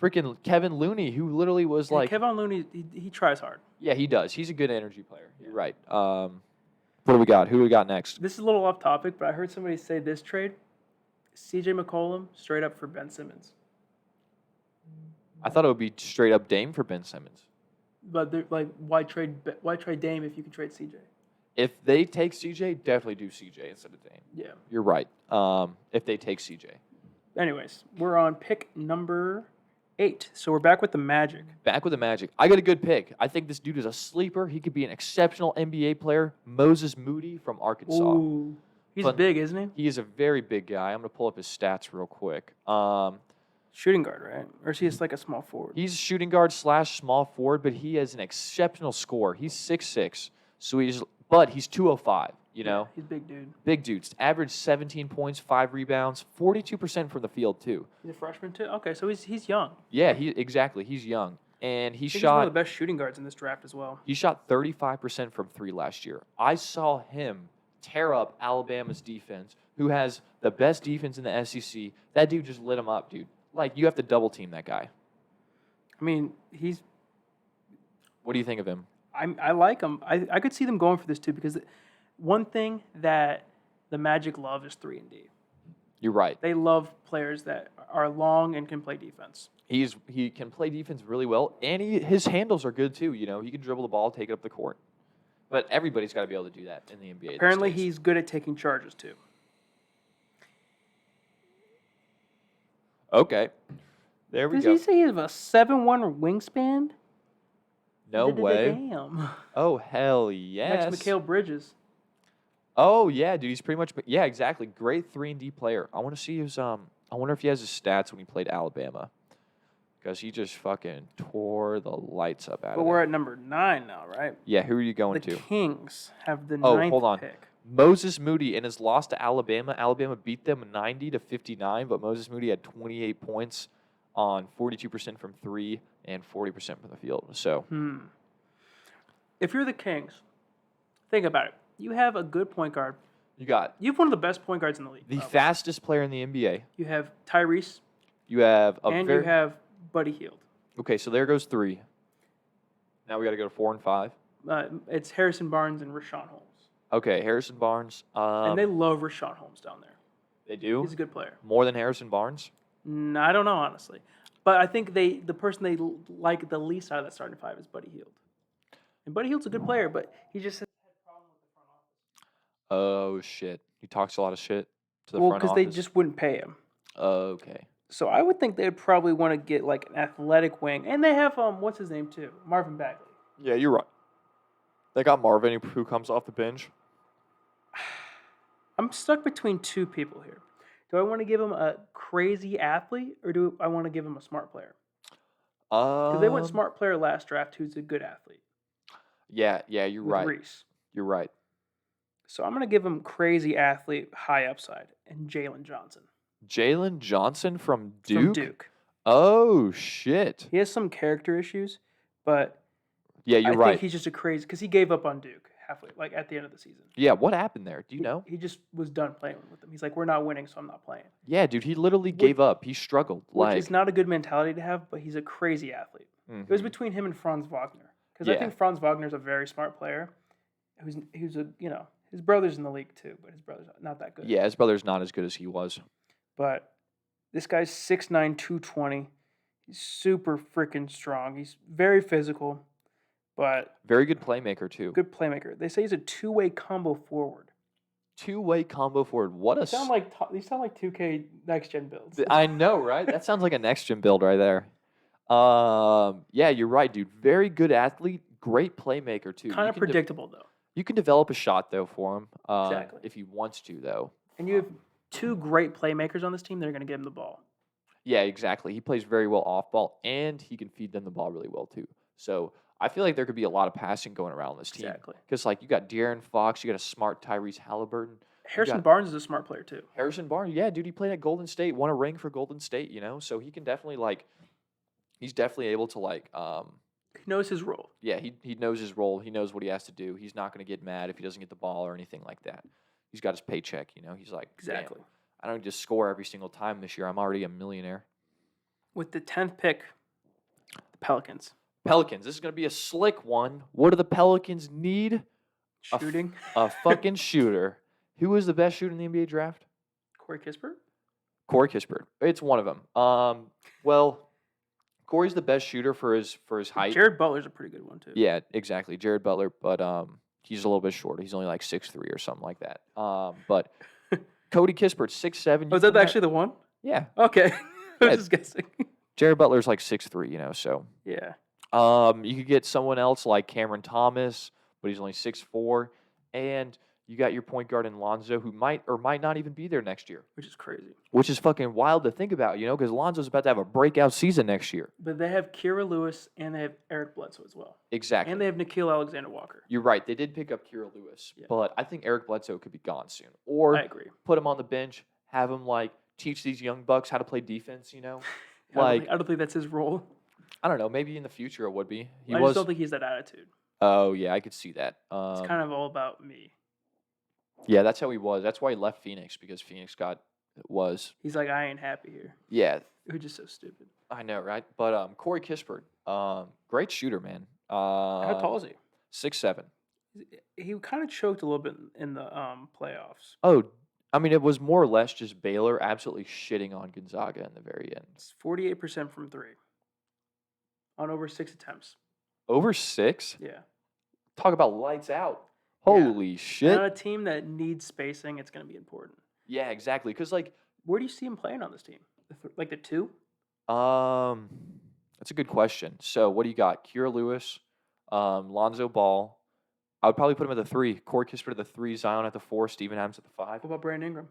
freaking Kevin Looney, who literally was like. Kevin Looney, he tries hard. Yeah, he does. He's a good energy player. You're right. What do we got? Who do we got next? This is a little off topic, but I heard somebody say this trade: CJ McCollum straight up for Ben Simmons. I thought it would be straight up Dame for Ben Simmons. But like, why trade Dame if you can trade CJ? If they take CJ, definitely do CJ instead of Dame. Yeah. You're right. If they take CJ. Anyways, we're on pick number 8. So we're back with the Magic. Back with the Magic. I got a good pick. I think this dude is a sleeper. He could be an exceptional NBA player. Moses Moody from Arkansas. Ooh. He's big, isn't he? He is a very big guy. I'm going to pull up his stats real quick. Shooting guard, right? Or is he just like a small forward? He's a shooting guard / small forward, but he has an exceptional score. He's 6'6", but he's 205. You know, yeah, he's a big dude. Big dudes. Average 17 points, 5 rebounds, 42% from the field too. He's a freshman too. Okay, so he's young. Yeah, exactly. He's young, and he's one of the best shooting guards in this draft as well. He shot 35% from 3 last year. I saw him tear up Alabama's defense, who has the best defense in the SEC. That dude just lit him up, dude. Like, you have to double team that guy. I mean, What do you think of him? I like him. I could see them going for this too, because one thing that the Magic love is 3-and-D. You're right. They love players that are long and can play defense. He can play defense really well, and his handles are good too. You know, he can dribble the ball, take it up the court. But everybody's got to be able to do that in the NBA. Apparently, he's good at taking charges too. Okay. There we go. Does he say he has a 7'1" wingspan? No way. Damn. Oh, hell yes. Next, Mikal Bridges. Oh, yeah, dude. He's pretty much, yeah, exactly. Great 3-and-D player. I want to see his, I wonder if he has his stats when he played Alabama. Because he just fucking tore the lights up out of it. But we're at number 9 now, right? Yeah, who are you going to? The Kings have the 9th hold on. pick. Moses Moody in his loss to Alabama. Alabama beat them 90-59, but Moses Moody had 28 points on 42% from 3 and 40% from the field. So, if you're the Kings, think about it. You have a good point guard. You have one of the best point guards in the league. The fastest player in the NBA. You have Tyrese. You have you have Buddy Hield. Okay, so there goes 3. Now we got to go to 4 and 5. It's Harrison Barnes and Rashawn Holmes. Okay, Harrison Barnes. And they love Rashawn Holmes down there. They do? He's a good player. More than Harrison Barnes? I don't know, honestly. But I think the person they like the least out of that starting 5 is Buddy Hield. And Buddy Hield's a good player, but he just has had problems with the front office. Oh, shit. He talks a lot of shit to the front office? Well, because they just wouldn't pay him. Okay. So I would think they'd probably want to get like an athletic wing. And they have, what's his name too? Marvin Bagley. Yeah, you're right. They got Marvin who comes off the bench. I'm stuck between 2 people here. Do I want to give him a crazy athlete or do I want to give him a smart player? Because they went smart player last draft who's a good athlete. Yeah, you're right. Reese. You're right. So I'm going to give him crazy athlete, high upside, and Jalen Johnson. Jalen Johnson from Duke? From Duke. Oh, shit. He has some character issues, but yeah, you're right. I think he's just a crazy, because he gave up on Duke halfway, like at the end of the season. Yeah, what happened there? Do you know? He just was done playing with them. He's like, we're not winning, so I'm not playing. Yeah, dude, he literally gave up. He struggled. Which is not a good mentality to have, but he's a crazy athlete. Mm-hmm. It was between him and Franz Wagner. Because I think Franz Wagner's a very smart player who's a, his brother's in the league too, but his brother's not that good. Yeah, his brother's not as good as he was. But this guy's 6'9", 220. He's super freaking strong. He's very physical, but very good playmaker too. Good playmaker. They say he's a 2-way combo forward. 2-way combo forward. What a these sound like 2K next gen builds. I know, right? That sounds like a next gen build right there. Yeah, you're right, dude. Very good athlete, great playmaker too. Kind of predictable though. You can develop a shot though for him, exactly, if he wants to though. And you have 2 great playmakers on this team that are going to give him the ball. Yeah, exactly. He plays very well off ball, and he can feed them the ball really well too. So I feel like there could be a lot of passing going around this team. Exactly. Because like you got De'Aaron Fox, you got a smart Tyrese Halliburton. Harrison Barnes is a smart player too. Harrison Barnes, yeah, dude, he played at Golden State, won a ring for Golden State, so he can definitely he's definitely able to he knows his role. Yeah, he knows his role. He knows what he has to do. He's not going to get mad if he doesn't get the ball or anything like that. He's got his paycheck, He's like, exactly. I don't just score every single time this year. I'm already a millionaire. With the 10th pick, the Pelicans. This is going to be a slick one. What do the Pelicans need? Shooting. A fucking shooter. Who is the best shooter in the NBA draft? Corey Kispert. It's one of them. Well, Corey's the best shooter for his height. Jared Butler's a pretty good one too. Yeah, exactly. Jared Butler, but he's a little bit shorter. He's only like 6'3" or something like that. But Cody Kispert's 6'7". Oh, is that actually the one? Yeah. Okay. I was just guessing. Jared Butler's like 6'3", so. Yeah. You could get someone else like Cameron Thomas, but he's only 6'4", and you got your point guard in Lonzo, who might or might not even be there next year. Which is crazy. Which is fucking wild to think about, because Lonzo's about to have a breakout season next year. But they have Kira Lewis and they have Eric Bledsoe as well. Exactly. And they have Nickeil Alexander-Walker. You're right. They did pick up Kira Lewis, but I think Eric Bledsoe could be gone soon. Or I agree. Put him on the bench, have him teach these young bucks how to play defense. I don't think that's his role. I don't know. Maybe in the future it would be. I just don't think he's that attitude. Oh yeah, I could see that. It's kind of all about me. Yeah, that's how he was. That's why he left Phoenix, because Phoenix was. He's like, I ain't happy here. Yeah. Which is so stupid. I know, right? But Corey Kispert, great shooter, man. How tall is he? 6'7". He kind of choked a little bit in the playoffs. Oh, I mean, it was more or less just Baylor absolutely shitting on Gonzaga in the very end. It's 48% from three on over 6 attempts. Over 6? Yeah. Talk about lights out. Holy shit. And on a team that needs spacing, it's going to be important. Yeah, exactly. Because, where do you see him playing on this team? The 2? That's a good question. So, what do you got? Kira Lewis, Lonzo Ball. I would probably put him at the 3. Corey Kispert at the 3, Zion at the 4, Steven Adams at the 5. What about Brandon Ingram?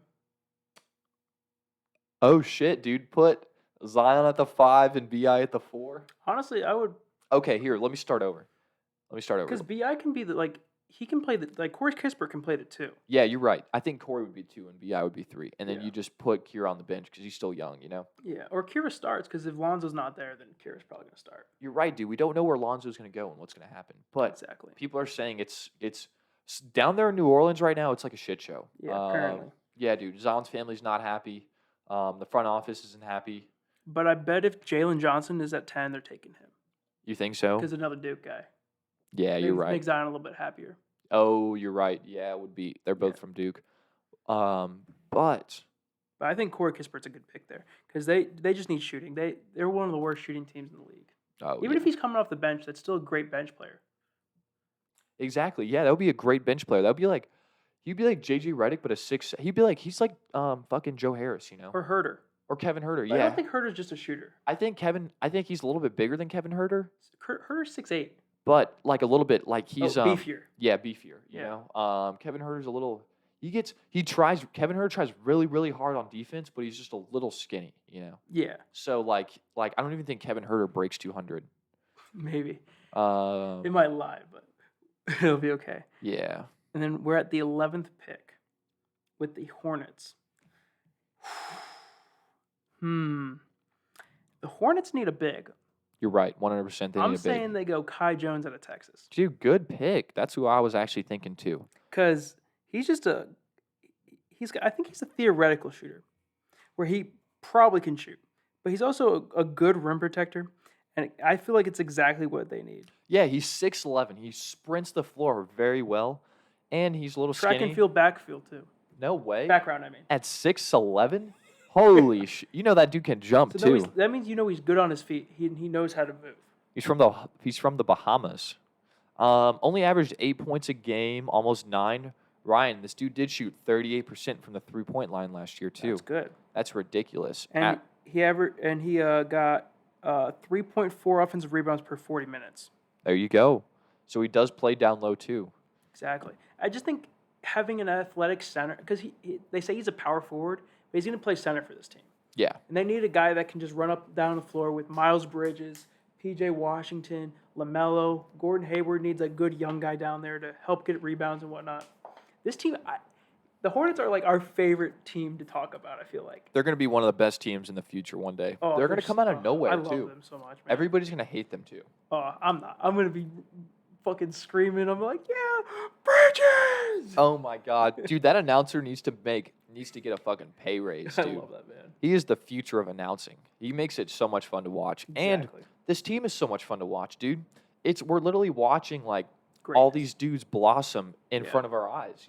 Oh, shit, dude. Put Zion at the 5 and B.I. at the 4. Honestly, I would. Okay, here, let me start over. Because B.I. can be he can play Corey Kispert can play the 2. Yeah, you're right. I think Corey would be 2 and B.I. would be 3. And then you just put Kira on the bench because he's still young, Yeah, or Kira starts because if Lonzo's not there, then Kira's probably going to start. You're right, dude. We don't know where Lonzo's going to go and what's going to happen. But exactly. People are saying it's down there in New Orleans right now, it's like a shit show. Yeah, apparently. Yeah, dude. Zion's family's not happy. The front office isn't happy. But I bet if Jalen Johnson is at 10, they're taking him. You think so? Because another Duke guy. Yeah, you're right. Makes Zion a little bit happier. Oh, you're right. Yeah, it would be. They're both from Duke. But I think Corey Kispert's a good pick there because they just need shooting. They're one of the worst shooting teams in the league. Oh, Even if he's coming off the bench, that's still a great bench player. Exactly. Yeah, that would be a great bench player. That would be he'd be like JJ Redick, but he's like fucking Joe Harris, Or Herter. Or Kevin Herter. But I don't think Herter's just a shooter. I think he's a little bit bigger than Kevin Herter. Herter's 6'8". But a little bit he's beefier. Yeah, beefier. You know, Kevin Herter's a little. Kevin Herter tries really, really hard on defense, but he's just a little skinny. Yeah. So I don't even think Kevin Herter breaks 200. Maybe. It might lie, but it'll be okay. Yeah. And then we're at the 11th pick with the Hornets. The Hornets need a big. You're right, 100%. I'm saying they go Kai Jones out of Texas. Dude, good pick. That's who I was actually thinking too. Because he's just I think he's a theoretical shooter, where he probably can shoot, but he's also a good rim protector, and I feel like it's exactly what they need. Yeah, he's 6'11". He sprints the floor very well, and he's a little Track skinny. and field, backfield too. No way. Background, I mean. At 6'11"? Holy shit! That dude can jump too. That means he's good on his feet. He knows how to move. He's from the Bahamas. Only averaged 8 points a game, almost 9. Ryan, this dude did shoot 38% from the 3-point line last year too. That's good. That's ridiculous. And he got 3.4 offensive rebounds per 40 minutes. There you go. So he does play down low too. Exactly. I just think having an athletic center, because they say he's a power forward, but he's going to play center for this team. Yeah. And they need a guy that can just run up down the floor with Miles Bridges, P.J. Washington, LaMelo. Gordon Hayward needs a good young guy down there to help get rebounds and whatnot. This team, the Hornets are our favorite team to talk about, I feel like. They're going to be one of the best teams in the future one day. Oh, they're going to come out of nowhere, too. I love them so much, man. Everybody's going to hate them, too. Oh, I'm not. I'm going to be fucking screaming. I'm like, yeah, Bridges! Oh, my God. Dude, that announcer needs to get a fucking pay raise, dude. I love that, man. He is the future of announcing. He makes it so much fun to watch. Exactly. And this team is so much fun to watch, dude. We're literally watching, Greatness. all these dudes blossom in front of our eyes,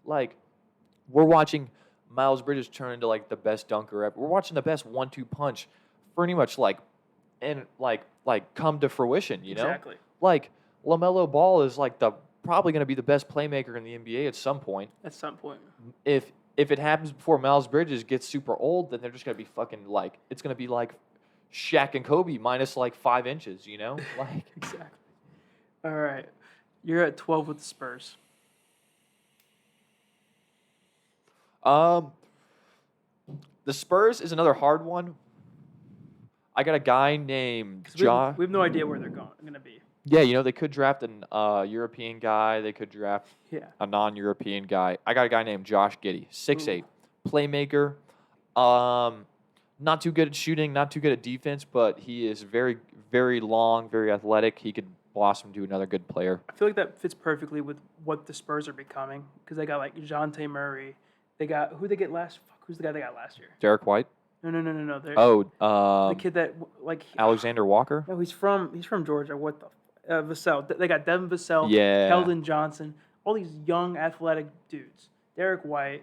We're watching Miles Bridges turn into, the best dunker ever. We're watching the best 1-2 punch pretty much, and come to fruition. You know, exactly. like LaMelo Ball is like probably going to be the best playmaker in the NBA at some point. At some point, If it happens before Miles Bridges gets super old, then they're just going to be fucking like it's going to be like Shaq and Kobe minus like 5 inches. You know, like exactly. All right, you're at 12 with the Spurs. The Spurs is another hard one. I got a guy named John. We have no idea where they're going to be. Yeah, you know, they could draft an European guy. They could draft a non-European guy. I got a guy named Josh Giddey, 6'8", playmaker. Not too good at shooting, not too good at defense, but he is very, very long, very athletic. He could blossom to another good player. I feel like that fits perfectly with what the Spurs are becoming because they got like DeJounte Murray. They got who they get last. Fuck, who's the guy they got last year? Derek White. No. The kid that like Alexander Walker. No, he's from Georgia. What the Vassell. They got Devin Vassell. Yeah. Keldon Johnson. All these young athletic dudes. Derek White.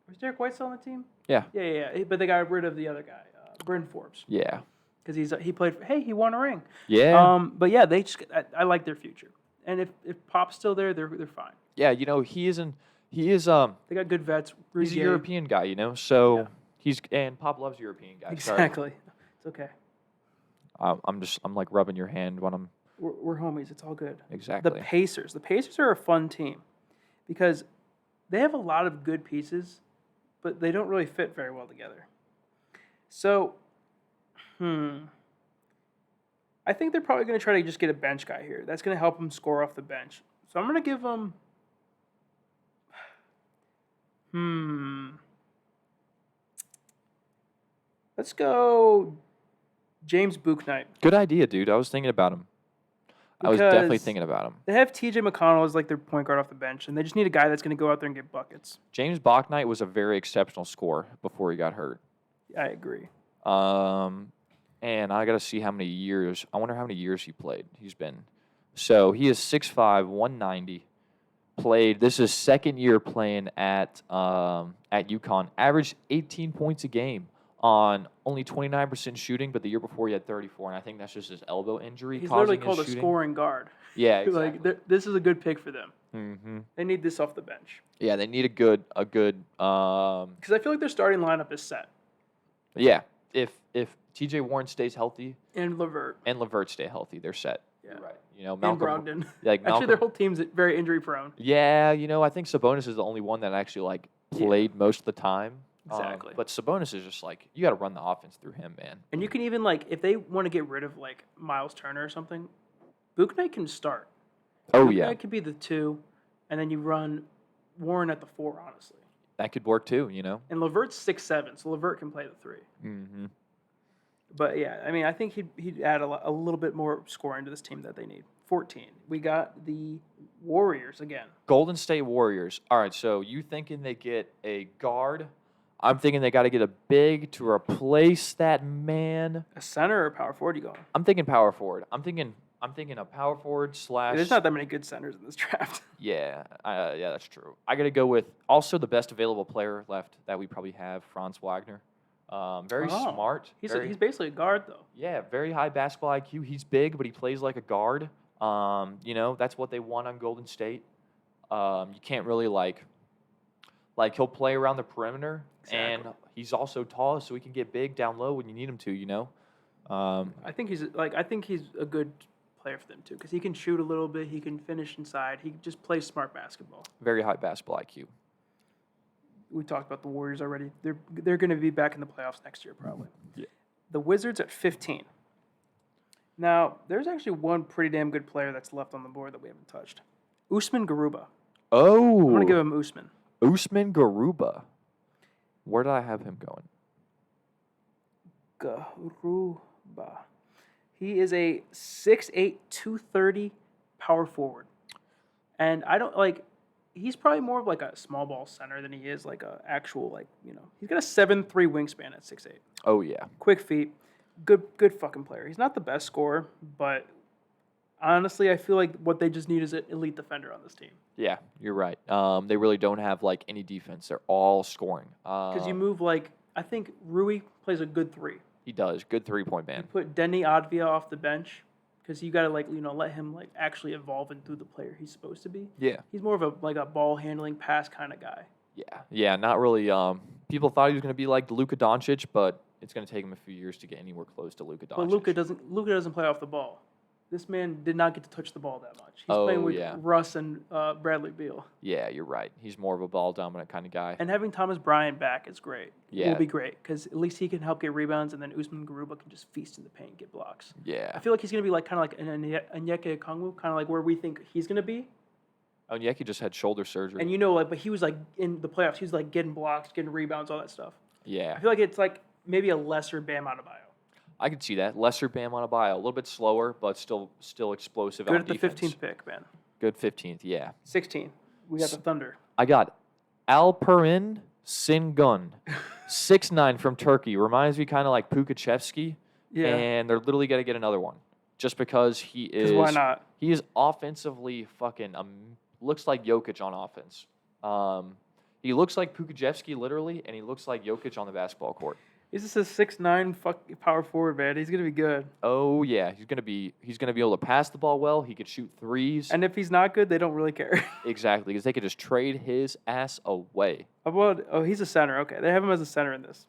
Was Derek White still on the team? Yeah. Yeah. But they got rid of the other guy, Bryn Forbes. Yeah. Because he played. He won a ring. Yeah. But yeah, I like their future. And if Pop's still there, they're fine. Yeah, you know, he is They got good vets. He's a European guy, you know. So and Pop loves European guys. Exactly. Sorry. It's okay. I'm like rubbing your hand when I'm. We're homies. It's all good. Exactly. The Pacers. The Pacers are a fun team because they have a lot of good pieces, but they don't really fit very well together. So, I think they're probably going to try to just get a bench guy here. That's going to help them score off the bench. So I'm going to give them. Let's go James Bouknight. Good idea, dude. I was thinking about him. I was definitely thinking about him. They have T.J. McConnell as like their point guard off the bench, and they just need a guy that's going to go out there and get buckets. James Bouknight was a very exceptional scorer before he got hurt. I agree. And I got to see how many years. I wonder how many years he's been. So he is 6'5", 190. Played. This is his second year playing at UConn. Averaged 18 points a game on only 29% shooting, but the year before he had 34, and I think that's just his elbow injury. He's literally called a scoring guard. Yeah, exactly. Like this is a good pick for them. Mm-hmm. They need this off the bench. Yeah, they need a good. Because I feel like their starting lineup is set. Yeah, if T.J. Warren stays healthy and LeVert stay healthy, they're set. Yeah. You're right. You know, Malcolm, and Brogdon. Like actually, their whole team's very injury prone. Yeah, you know, I think Sabonis is the only one that actually played most of the time. Exactly. But Sabonis is just you got to run the offense through him, man. And you can even if they want to get rid of Miles Turner or something, Bouknight can start. Oh Bouknight yeah. could be the 2, and then you run Warren at the 4. Honestly, that could work too. You know. And LeVert's 6'7", so LeVert can play the 3. Mm-hmm. But yeah, I mean, I think he'd add a little bit more scoring to this team that they need. 14. We got the Warriors again. Golden State Warriors. All right, so you thinking they get a guard? I'm thinking they got to get a big to replace that man. A center or a power forward? You going? I'm thinking power forward. I'm thinking a power forward / There's not that many good centers in this draft. Yeah, that's true. I got to go with also the best available player left that we probably have, Franz Wagner. Very smart. He's basically a guard though. Yeah, very high basketball IQ. He's big, but he plays like a guard. You know, that's what they want on Golden State. You can't really he'll play around the perimeter, and he's also tall, so he can get big down low when you need him to. You know. I think he's a good player for them too because he can shoot a little bit. He can finish inside. He just plays smart basketball. Very high basketball IQ. We talked about the Warriors already. They're going to be back in the playoffs next year probably. Yeah. The Wizards at 15. Now, there's actually one pretty damn good player that's left on the board that we haven't touched. Usman Garuba. Oh. I'm going to give him Usman. Usman Garuba. Where did I have him going? Garuba. He is a 6'8", 230 power forward. And I don't he's probably more of a small ball center than he is a actual he's got a 7'3" wingspan at 6'8". Oh yeah. Quick feet. Good fucking player. He's not the best scorer, but honestly, I feel like what they just need is an elite defender on this team. Yeah, you're right. They really don't have any defense. They're all scoring. Because you move I think Rui plays a good 3. He does. Good 3-point man. You put Denny Advia off the bench because you got to let him actually evolve into the player he's supposed to be. Yeah. He's more of a ball handling pass kind of guy. Yeah. Not really. People thought he was going to be like Luka Doncic, but it's going to take him a few years to get anywhere close to Luka Doncic. But Luka doesn't play off the ball. This man did not get to touch the ball that much. He's playing with Russ and Bradley Beal. Yeah, you're right. He's more of a ball dominant kind of guy. And having Thomas Bryant back is great. Yeah. Will be great because at least he can help get rebounds, and then Usman Garuba can just feast in the paint and get blocks. Yeah. I feel like he's going to be kind of like an Onyeka Okongwu, kind of like where we think he's going to be. Onyeka just had shoulder surgery. And but he was in the playoffs. He was getting blocks, getting rebounds, all that stuff. Yeah. I feel like it's maybe a lesser Bam Adebayo. I could see that. Lesser Bam Adebayo. A little bit slower, but still explosive Good on at the defense. 15th pick, man. Good 15th, yeah. 16. We got the Thunder. I got Alperen Sengun, 6'9" from Turkey. Reminds me kind of like Pukachevsky. Yeah. And they're literally going to get another one. Just because he is. Why not? He is offensively fucking. Looks like Jokic on offense. He looks like Pukachevsky literally, and he looks like Jokic on the basketball court. He's just a 6'9" power forward, man. He's gonna be good. Oh yeah, he's gonna be able to pass the ball well. He could shoot threes. And if he's not good, they don't really care. Exactly, because they could just trade his ass away. He's a center. Okay, they have him as a center in this,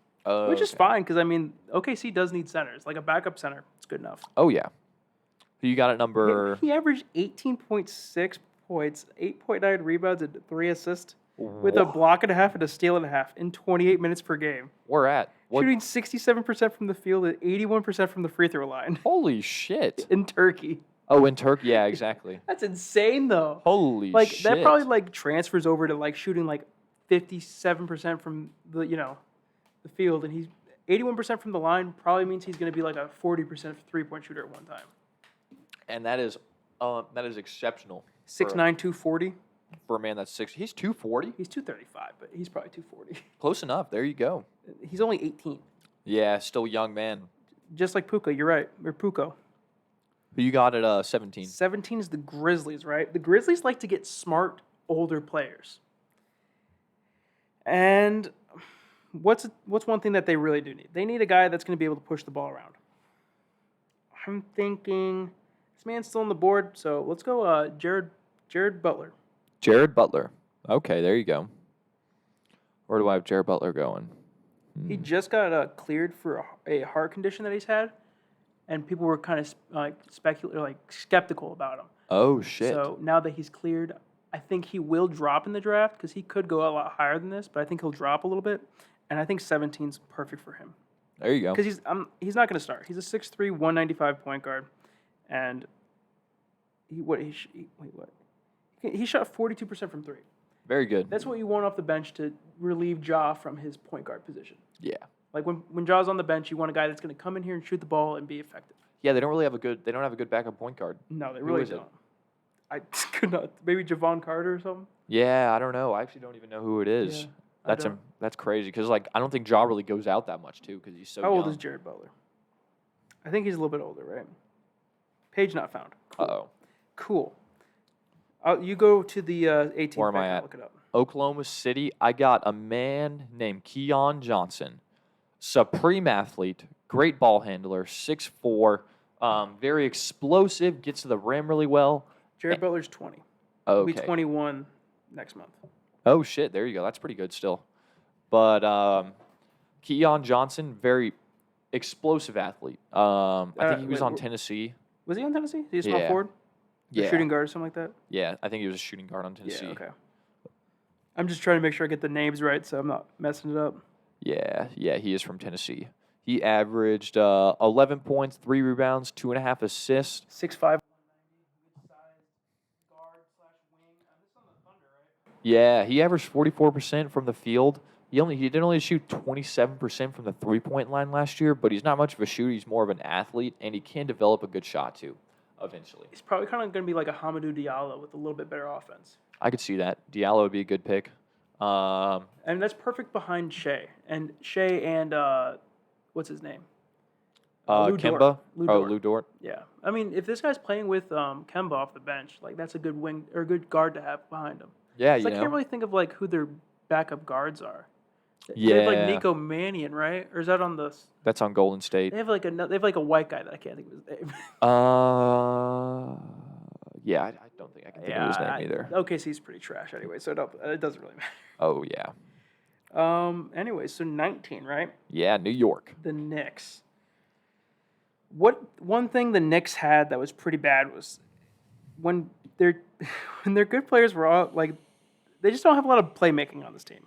which is fine because OKC does need centers. Like a backup center, it's good enough. Oh yeah. Who you got at number? He averaged 18.6 points, 8.9 rebounds, and 3 assists. With a block and a half and a steal and a half in 28 minutes per game. Where at? Shooting 67% from the field and 81% from the free throw line. Holy shit. In Turkey. Oh, in Turkey, yeah, exactly. That's insane, though. Holy shit. That probably transfers over to shooting 57% from the field, and he's 81% from the line. Probably means he's going to be a 40% 3-point shooter at one time. And that is exceptional. 6'9", 240. For a man that's 6, he's 240. He's 235, but he's probably 240. Close enough. There you go. He's only 18. Yeah, still a young man. Just like Puka, you're right. Or Puko. Who you got at 17? 17 is the Grizzlies, right? The Grizzlies like to get smart, older players. And what's one thing that they really do need? They need a guy that's going to be able to push the ball around. I'm thinking this man's still on the board, so let's go Jared Butler. Jared Butler. Okay, there you go. Where do I have Jared Butler going? He just got cleared for a heart condition that he's had, and people were kind of skeptical about him. Oh shit! So now that he's cleared, I think he will drop in the draft because he could go a lot higher than this, but I think he'll drop a little bit, and I think 17's perfect for him. There you go. Because he's not going to start. He's a 6'3", 195 point guard, and he shot 42% from 3. Very good. That's what you want off the bench to relieve Ja from his point guard position. Yeah. When Ja's on the bench, you want a guy that's going to come in here and shoot the ball and be effective. Yeah, they don't have a good backup point guard. No, they really don't. I could not. Maybe Javon Carter or something. Yeah, I don't know. I actually don't even know who it is. Yeah, that's crazy because I don't think Ja really goes out that much too because he's so. How young. old is Jared Butler? I think he's a little bit older, right? Page not found. Cool. Uh-oh. Cool. You go to the 18th. Where am I at? Look it up. Oklahoma City. I got a man named Keon Johnson, supreme athlete, great ball handler, 6'4", very explosive, gets to the rim really well. Jared Butler's 20. Okay. He'll be 21 next month. Oh shit! There you go. That's pretty good still. But Keon Johnson, very explosive athlete. I think he was on Tennessee. Was he on Tennessee? Is he a small forward? Yeah. Shooting guard or something like that? Yeah, I think he was a shooting guard on Tennessee. Yeah, okay. I'm just trying to make sure I get the names right so I'm not messing it up. Yeah, he is from Tennessee. He averaged 11 points, 3 rebounds, 2.5 assists. 6'5", 190, good size, guard/wing. This is on the Thunder, right? Yeah, he averaged 44% from the field. He didn't only shoot 27% from the 3-point line last year, but he's not much of a shooter. He's more of an athlete, and he can develop a good shot too, eventually. He's probably kind of going to be like a Hamidou Diallo with a little bit better offense. I could see that. Diallo would be a good pick. And that's perfect behind Shea. And Shea and, what's his name? Kemba? Lou Dort. Yeah. I mean, if this guy's playing with Kemba off the bench, that's a good wing or good guard to have behind him. Yeah, I can't really think of who their backup guards are. They have like Yeah. Nico Mannion, right? Or is that on the? That's on Golden State. They have like a white guy that I can't think of his name. Yeah, I don't think I can think of his name either. OKC's pretty trash anyway, so it doesn't really matter. Oh, yeah. Anyway, so 19, right? Yeah, New York. The Knicks. One thing the Knicks had that was pretty bad was when their good players were all like, they just don't have a lot of playmaking on this team.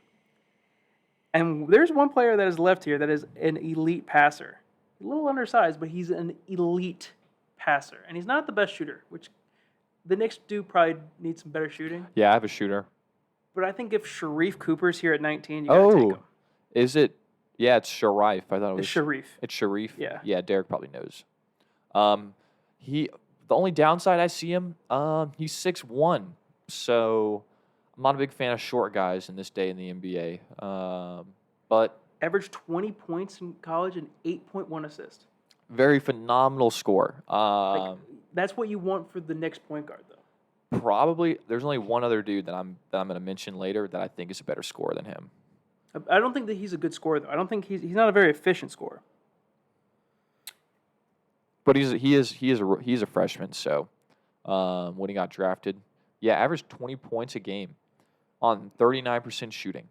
And there's one player that is left here that is an elite passer. A little undersized, but he's an elite passer. And he's not the best shooter, which the Knicks do probably need some better shooting. Yeah, I have a shooter. But I think if Sharif Cooper's here at 19, you got to take him. Is it? Yeah, it's Sharif. I thought it was Sharif. It's Sharif. Yeah. Yeah, Derek probably knows. The only downside I see him, he's 6'1", so I'm not a big fan of short guys in this day in the NBA. But averaged 20 points in college and 8.1 assists. Very phenomenal score. That's what you want for the Knicks point guard, though. Probably, there's only one other dude that I'm going to mention later that I think is a better scorer than him. I don't think that he's a good scorer, though. I don't think he's not a very efficient scorer. But he is a freshman, so when he got drafted, averaged 20 points a game on 39% shooting,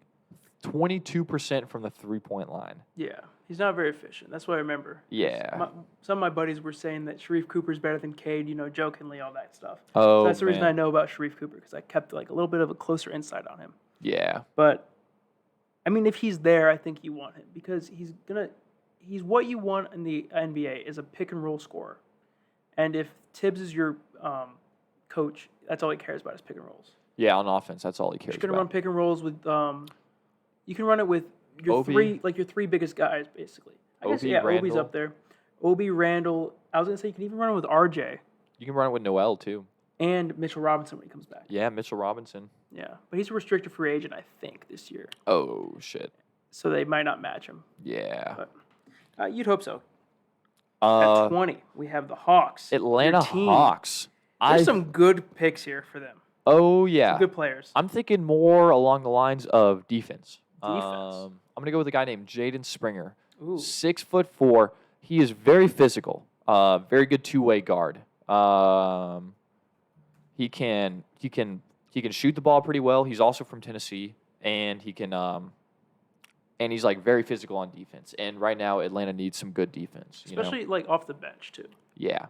22% from the 3-point line. Yeah, he's not very efficient. That's what I remember. Yeah. Some of my buddies were saying that Sharif Cooper's better than Cade, jokingly, all that stuff. Oh, so that's the reason man. I know about Sharif Cooper, because I kept like a little bit of a closer insight on him. Yeah. But I mean, if he's there, I think you want him, because he's what you want in the NBA is a pick and roll scorer. And if Tibbs is your coach, that's all he cares about is pick and rolls. Yeah, on offense, that's all he cares about. You're gonna run pick and rolls with you can run it with your three biggest guys, basically. I guess Obi's up there. Obi, Randall. I was gonna say you can even run it with RJ. You can run it with Noel too. And Mitchell Robinson when he comes back. Yeah, Mitchell Robinson. Yeah, but he's a restricted free agent, I think, this year. Oh shit. So they might not match him. Yeah. But you'd hope so. At 20, we have the Hawks. Atlanta Hawks. There's some good picks here for them. Oh yeah. Some good players. I'm thinking more along the lines of defense. Defense. I'm gonna go with a guy named Jaden Springer. Ooh. 6'4". He is very physical. Very good two-way guard. He can shoot the ball pretty well. He's also from Tennessee, and he can and he's like very physical on defense. And right now, Atlanta needs some good defense, especially like off the bench too. Yeah,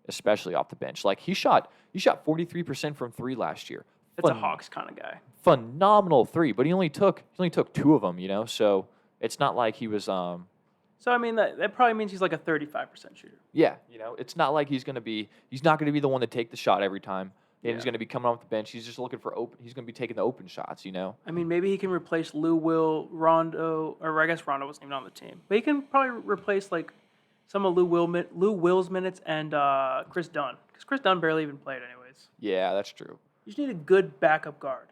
especially off the bench. Like he shot 43% from three last year. That's a Hawks kind of guy. Phenomenal three, but he only took two of them. So it's not like he was. So I mean that probably means he's like a 35% shooter. Yeah, it's not like he's not going to be the one to take the shot every time. And he's going to be coming off the bench. He's just looking for open. He's going to be taking the open shots, I mean, maybe he can replace Lou Will, Rondo, or I guess Rondo wasn't even on the team. But he can probably replace like some of Lou Will's minutes and Chris Dunn, because Chris Dunn barely even played anyways. Yeah, that's true. You just need a good backup guard.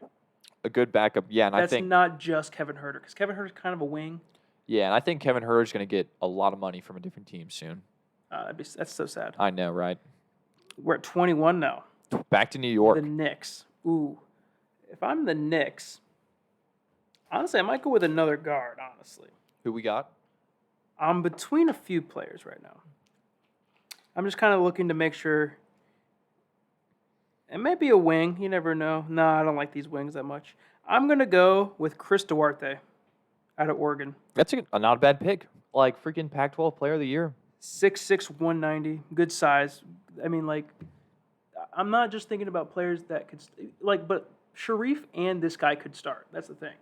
A good backup, yeah, and that's I think not just Kevin Huerter, because Kevin Huerter's kind of a wing. Yeah, and I think Kevin Huerter's going to get a lot of money from a different team soon. That's so sad. I know, right? We're at 21 now. Back to New York. The Knicks. Ooh. If I'm the Knicks, honestly, I might go with another guard, honestly. Who we got? I'm between a few players right now. I'm just kind of looking to make sure. It might be a wing. You never know. No, I don't like these wings that much. I'm going to go with Chris Duarte out of Oregon. That's not a bad pick. Like freaking Pac-12 Player of the Year. 6'6", 190. Good size. I mean, like, I'm not just thinking about players that could, but Sharif and this guy could start. That's the thing.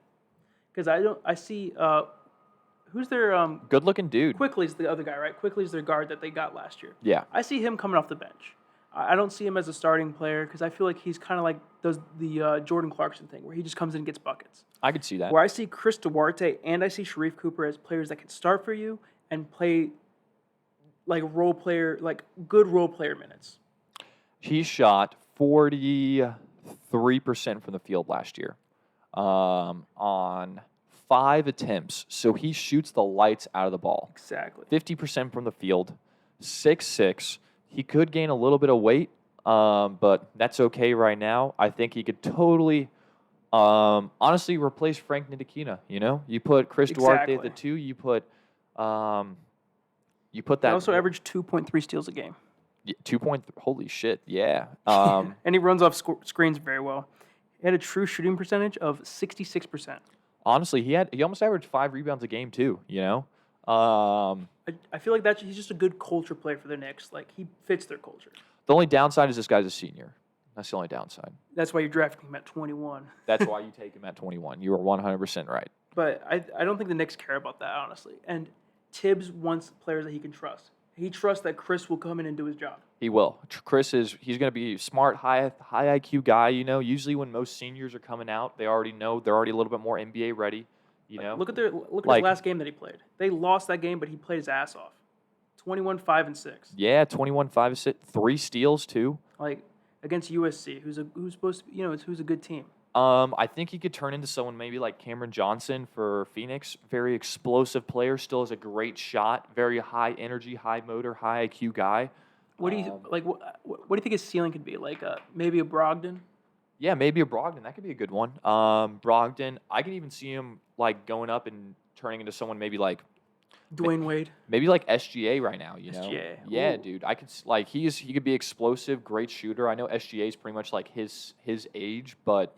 Because I see, who's their... good-looking dude. Quickly's the other guy, right? Quickly's their guard that they got last year. Yeah. I see him coming off the bench. I don't see him as a starting player because I feel like he's kind of like the Jordan Clarkson thing where he just comes in and gets buckets. I could see that. Where I see Chris Duarte and I see Sharif Cooper as players that can start for you and play like good role player minutes. He shot 43% from the field last year on 5 attempts. So he shoots the lights out of the ball. Exactly. 50% from the field, 6'6". He could gain a little bit of weight, but that's okay right now. I think he could totally Honestly, replace Frank Ntilikina. You put Chris Duarte at the 2. You put that. He also averaged 2.3 steals a game. 2 point. Holy shit! Yeah. And he runs off screens very well. He had a true shooting percentage of 66%. Honestly, he almost averaged 5 rebounds a game too. I feel like he's just a good culture player for the Knicks. Like, he fits their culture. The only downside is this guy's a senior. That's the only downside. That's why you're drafting him at 21. That's why you take him at 21. You are 100% right. But I don't think the Knicks care about that, honestly. And Tibbs wants players that he can trust. He trusts that Chris will come in and do his job. He will. He's going to be a smart, high IQ guy. Usually when most seniors are coming out, they already know they're already a little bit more NBA ready. Look at his last game that he played. They lost that game, but he played his ass off. 21, 5, and 6. Yeah, 21, 5, and 6. 3 steals too. Against USC, who's supposed to be, who's a good team. I think he could turn into someone maybe like Cameron Johnson for Phoenix. Very explosive player. Still has a great shot. Very high energy, high motor, high IQ guy. What do you What do you think his ceiling could be? Maybe a Brogdon. Yeah, maybe a Brogdon. That could be a good one. Brogdon. I can even see him going up and turning into someone maybe like Dwayne Wade. Maybe like SGA right now, SGA. Yeah, Ooh. dude. I could he could be explosive, great shooter. I know SGA is pretty much like his age, but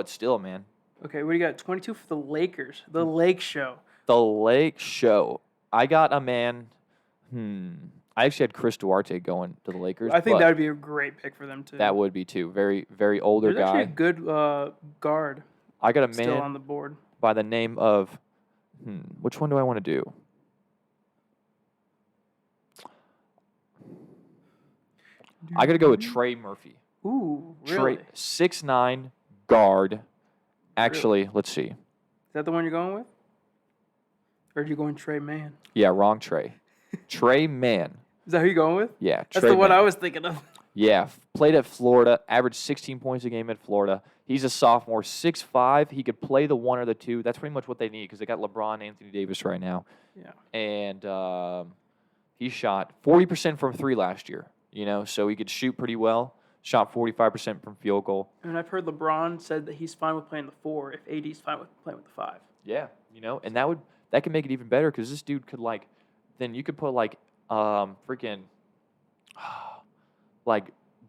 still, man. Okay, what do you got? 22 for the Lakers. The Lake Show. The Lake Show. I got a man. I actually had Chris Duarte going to the Lakers. I think that would be a great pick for them too. That would be too. Very, very older There's guy. Actually a good guard. I got a man still on the board by the name of. Which one do I want to do? I got to go with Trey Murphy. Ooh, really? 6'9" guard. Actually, really? Let's see. Is that the one you're going with? Or are you going Trey Mann? Yeah, wrong Trey. Trey Mann. Is that who you're going with? Yeah, That's the one I was thinking of. Yeah, played at Florida, averaged 16 points a game at Florida. He's a sophomore, 6'5". He could play the 1 or the 2. That's pretty much what they need because they got LeBron and Anthony Davis right now. Yeah. And he shot 40% from 3 last year, so he could shoot pretty well. Shot 45% from field goal. And I've heard LeBron said that he's fine with playing the 4 if AD's fine with playing with the 5. Yeah, and that could make it even better because this dude could then you could put freaking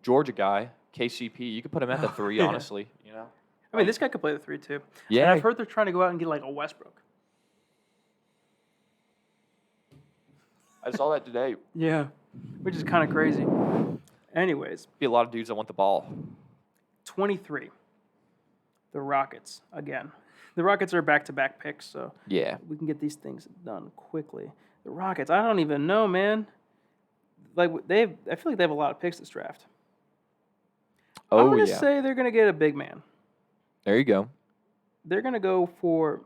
Georgia guy, KCP. You could put him at the 3, honestly. I mean, this guy could play the 3 too. Yeah. And I've heard they're trying to go out and get a Westbrook. I saw that today. Yeah, which is kind of crazy. Anyways. Be a lot of dudes that want the ball. 23. The Rockets again. The Rockets are back-to-back picks, so yeah, we can get these things done quickly. The Rockets, I don't even know, man. I feel like they have a lot of picks this draft. I'm going to say they're going to get a big man. There you go. They're going to go for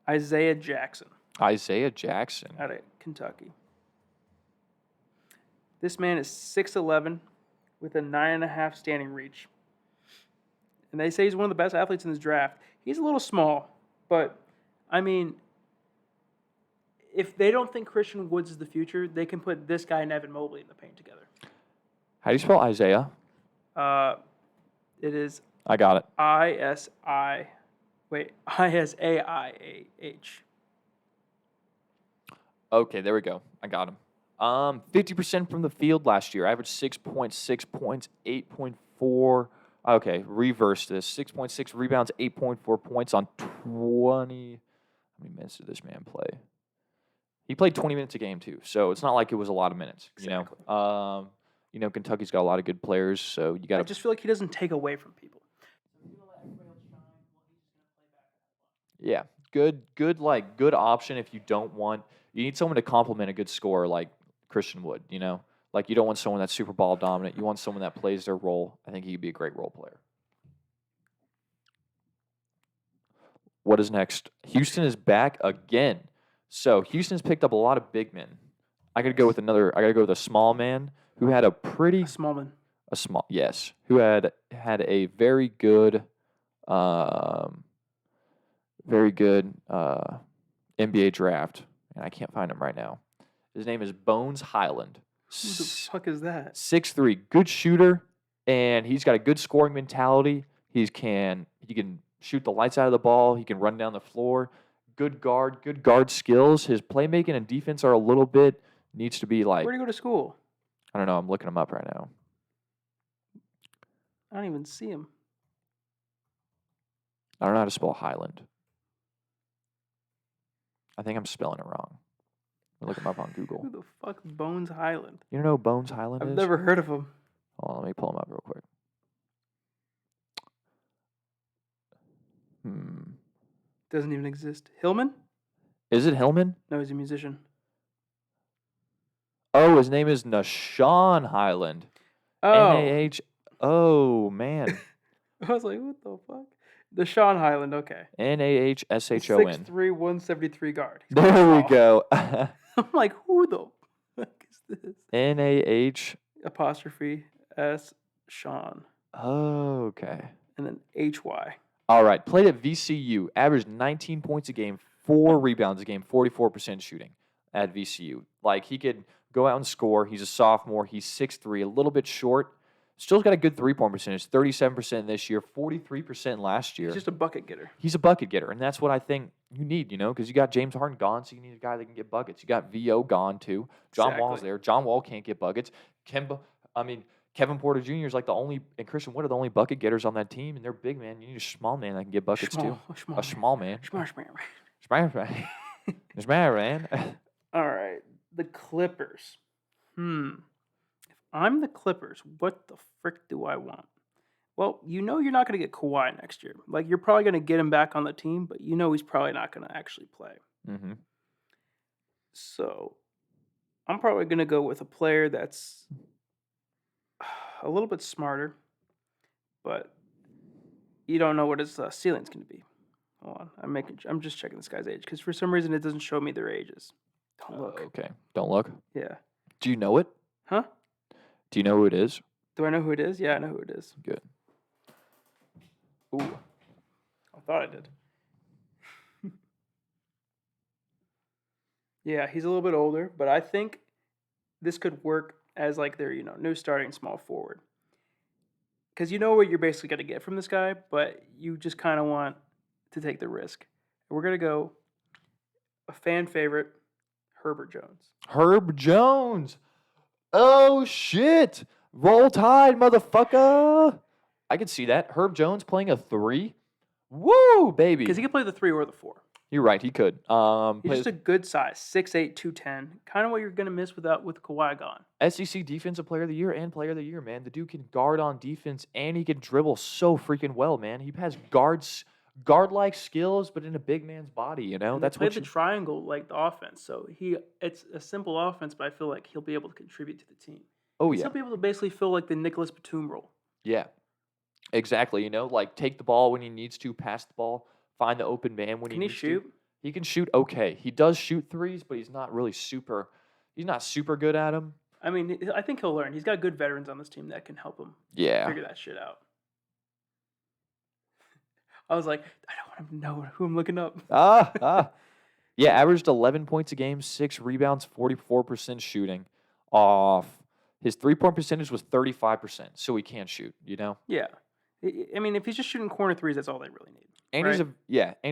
Isaiah Jackson. Isaiah Jackson. Out of Kentucky. This man is 6'11", with a 9.5 standing reach. And they say he's one of the best athletes in this draft. He's a little small, but, I mean, if they don't think Christian Woods is the future, they can put this guy and Evan Mobley in the paint together. How do you spell Isaiah? It is... I got it. ISAIAH. 'Okay, there we go. I got him. 50% from the field last year. Averaged 6.6 points, 8.4. Okay, reverse this. 6.6 rebounds, 8.4 points on 20. How many minutes did this man play? He played 20 minutes a game too, so it's not like it was a lot of minutes. Exactly. Kentucky's got a lot of good players, so you got. I just feel like he doesn't take away from people. Yeah, good option if you don't want. You need someone to complement a good scorer like Christian Wood. You don't want someone that's super ball dominant. You want someone that plays their role. I think he could be a great role player. What is next? Houston is back again. So Houston's picked up a lot of big men. I got to go with a small man who had A small man. Who had a very good NBA draft, and I can't find him right now. His name is Bones Highland. Who the fuck is that? 6'3", good shooter, and he's got a good scoring mentality. He can shoot the lights out of the ball. He can run down the floor. Good guard skills. His playmaking and defense are a little bit needs to be like. Where do you go to school? I don't know. I'm looking him up right now. I don't even see him. I don't know how to spell Highland. I think I'm spelling it wrong. I'll look him up on Google. Who the fuck Bones Highland? You know who Bones Highland is? I've never heard of him. Hold on, let me pull him up real quick. Doesn't even exist. Hillman? Is it Hillman? No, he's a musician. Oh, his name is Nashawn Highland. Oh. N-A-H. Oh, man. I was like, what the fuck? Deshaun Highland, okay. Nahshon. 6'3", 173 guard. There we go. I'm like, who the fuck is this? N-A-H. Apostrophe S. Sean. Oh, okay. And then H-Y. All right. Played at VCU. Averaged 19 points a game, 4 rebounds a game, 44% shooting at VCU. Like, he could go out and score. He's a sophomore. He's 6'3", a little bit short. Still's got a good three-point percentage, 37% this year, 43% last year. He's just a bucket getter. He's a bucket getter, and that's what I think you need, because you got James Harden gone, so you need a guy that can get buckets. You got V.O. gone, too. John Wall's there. John Wall can't get buckets. Kevin Porter Jr. is like the only, and Christian Wood are the only bucket getters on that team, and they're big, man. You need a small man that can get buckets, too. A small man. Small man. All right. The Clippers. I'm the Clippers. What the frick do I want? Well, you're not going to get Kawhi next year. Like, you're probably going to get him back on the team, but he's probably not going to actually play. Mm-hmm. So, I'm probably going to go with a player that's a little bit smarter, but you don't know what his ceiling's going to be. Hold on. I'm just checking this guy's age, because for some reason it doesn't show me their ages. Don't look. Okay. Don't look? Yeah. Do you know it? Huh? Do you know who it is? Do I know who it is? Yeah, I know who it is. Good. Ooh. I thought I did. Yeah, he's a little bit older, but I think this could work as like their, new starting small forward. Because you know what you're basically going to get from this guy, but you just kind of want to take the risk. We're going to go a fan favorite, Herbert Jones. Herb Jones. Oh, shit. Roll Tide, motherfucker. I can see that. Herb Jones playing a 3. Woo, baby. Because he can play the 3 or the 4. You're right. He could. He's just a good size. 6'8", 210. Kind of what you're going to miss with Kawhi gone. SEC Defensive Player of the Year and Player of the Year, man. The dude can guard on defense, and he can dribble so freaking well, man. He has guard-like skills, but in a big man's body, And That's what the triangle, like the offense. So it's a simple offense, but I feel like he'll be able to contribute to the team. Oh, yeah. He'll be able to basically fill like the Nicholas Batum role. Yeah, exactly. Like take the ball when he needs to, pass the ball, find the open man when he needs to. Can he shoot? He can shoot okay. He does shoot threes, but he's not super good at them. I mean, I think he'll learn. He's got good veterans on this team that can help him figure that shit out. I was like, I don't want him to know who I'm looking up. Yeah, averaged 11 points a game, 6 rebounds, 44% shooting off. His three-point percentage was 35%, so he can shoot, Yeah. I mean, if he's just shooting corner threes, that's all they really need. And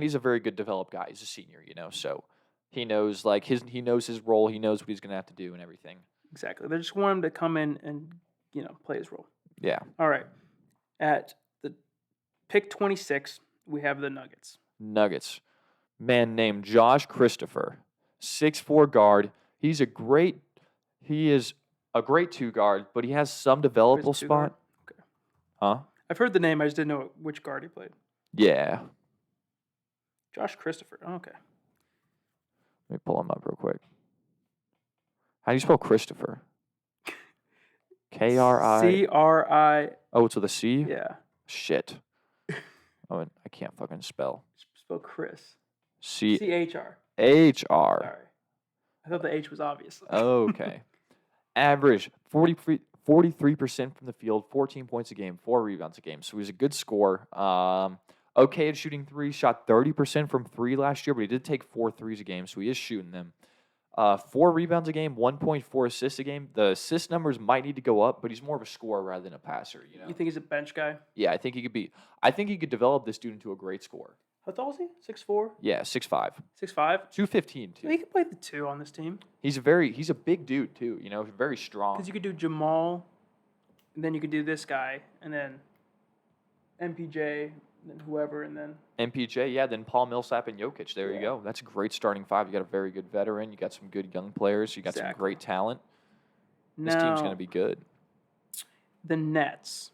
he's a very good developed guy. He's a senior, so he knows he knows his role, he knows what he's gonna have to do and everything. Exactly. They just want him to come in and play his role. Yeah. All right. At the pick 26, we have the Nuggets. Man named Josh Christopher, 6'4" guard. He is a great 2 guard, but he has some developable spot. Okay. Huh? I've heard the name. I just didn't know which guard he played. Yeah. Josh Christopher. Oh, okay. Let me pull him up real quick. How do you spell Christopher? K-R-I... C-R-I... Oh, it's with a C? Yeah. Shit. Oh, I can't fucking spell. Spell Chris. C-H-R. Sorry. I thought the H was obvious. Okay. Average 43% from the field, 14 points a game, 4 rebounds a game. So he's a good scorer. Okay at shooting 3, shot 30% from 3 last year, but he did take 4 threes a game, so he is shooting them. 4 rebounds a game, 1.4 assists a game. The assist numbers might need to go up, but he's more of a scorer rather than a passer. You know. You think he's a bench guy? Yeah, I think he could be. I think he could develop this dude into a great scorer. How tall is he? 6'4"? Yeah, 6'5". 6'5"? 215 too. He can play the 2 on this team. He's a big dude too. You know, very strong. Because you could do Jamal, and then you could do this guy, and then MPJ, and then whoever, and then MPJ, yeah, then Paul Millsap and Jokic. There you go. That's a great starting 5. You got a very good veteran. You got some good young players. You got some great talent. This team's going to be good. The Nets.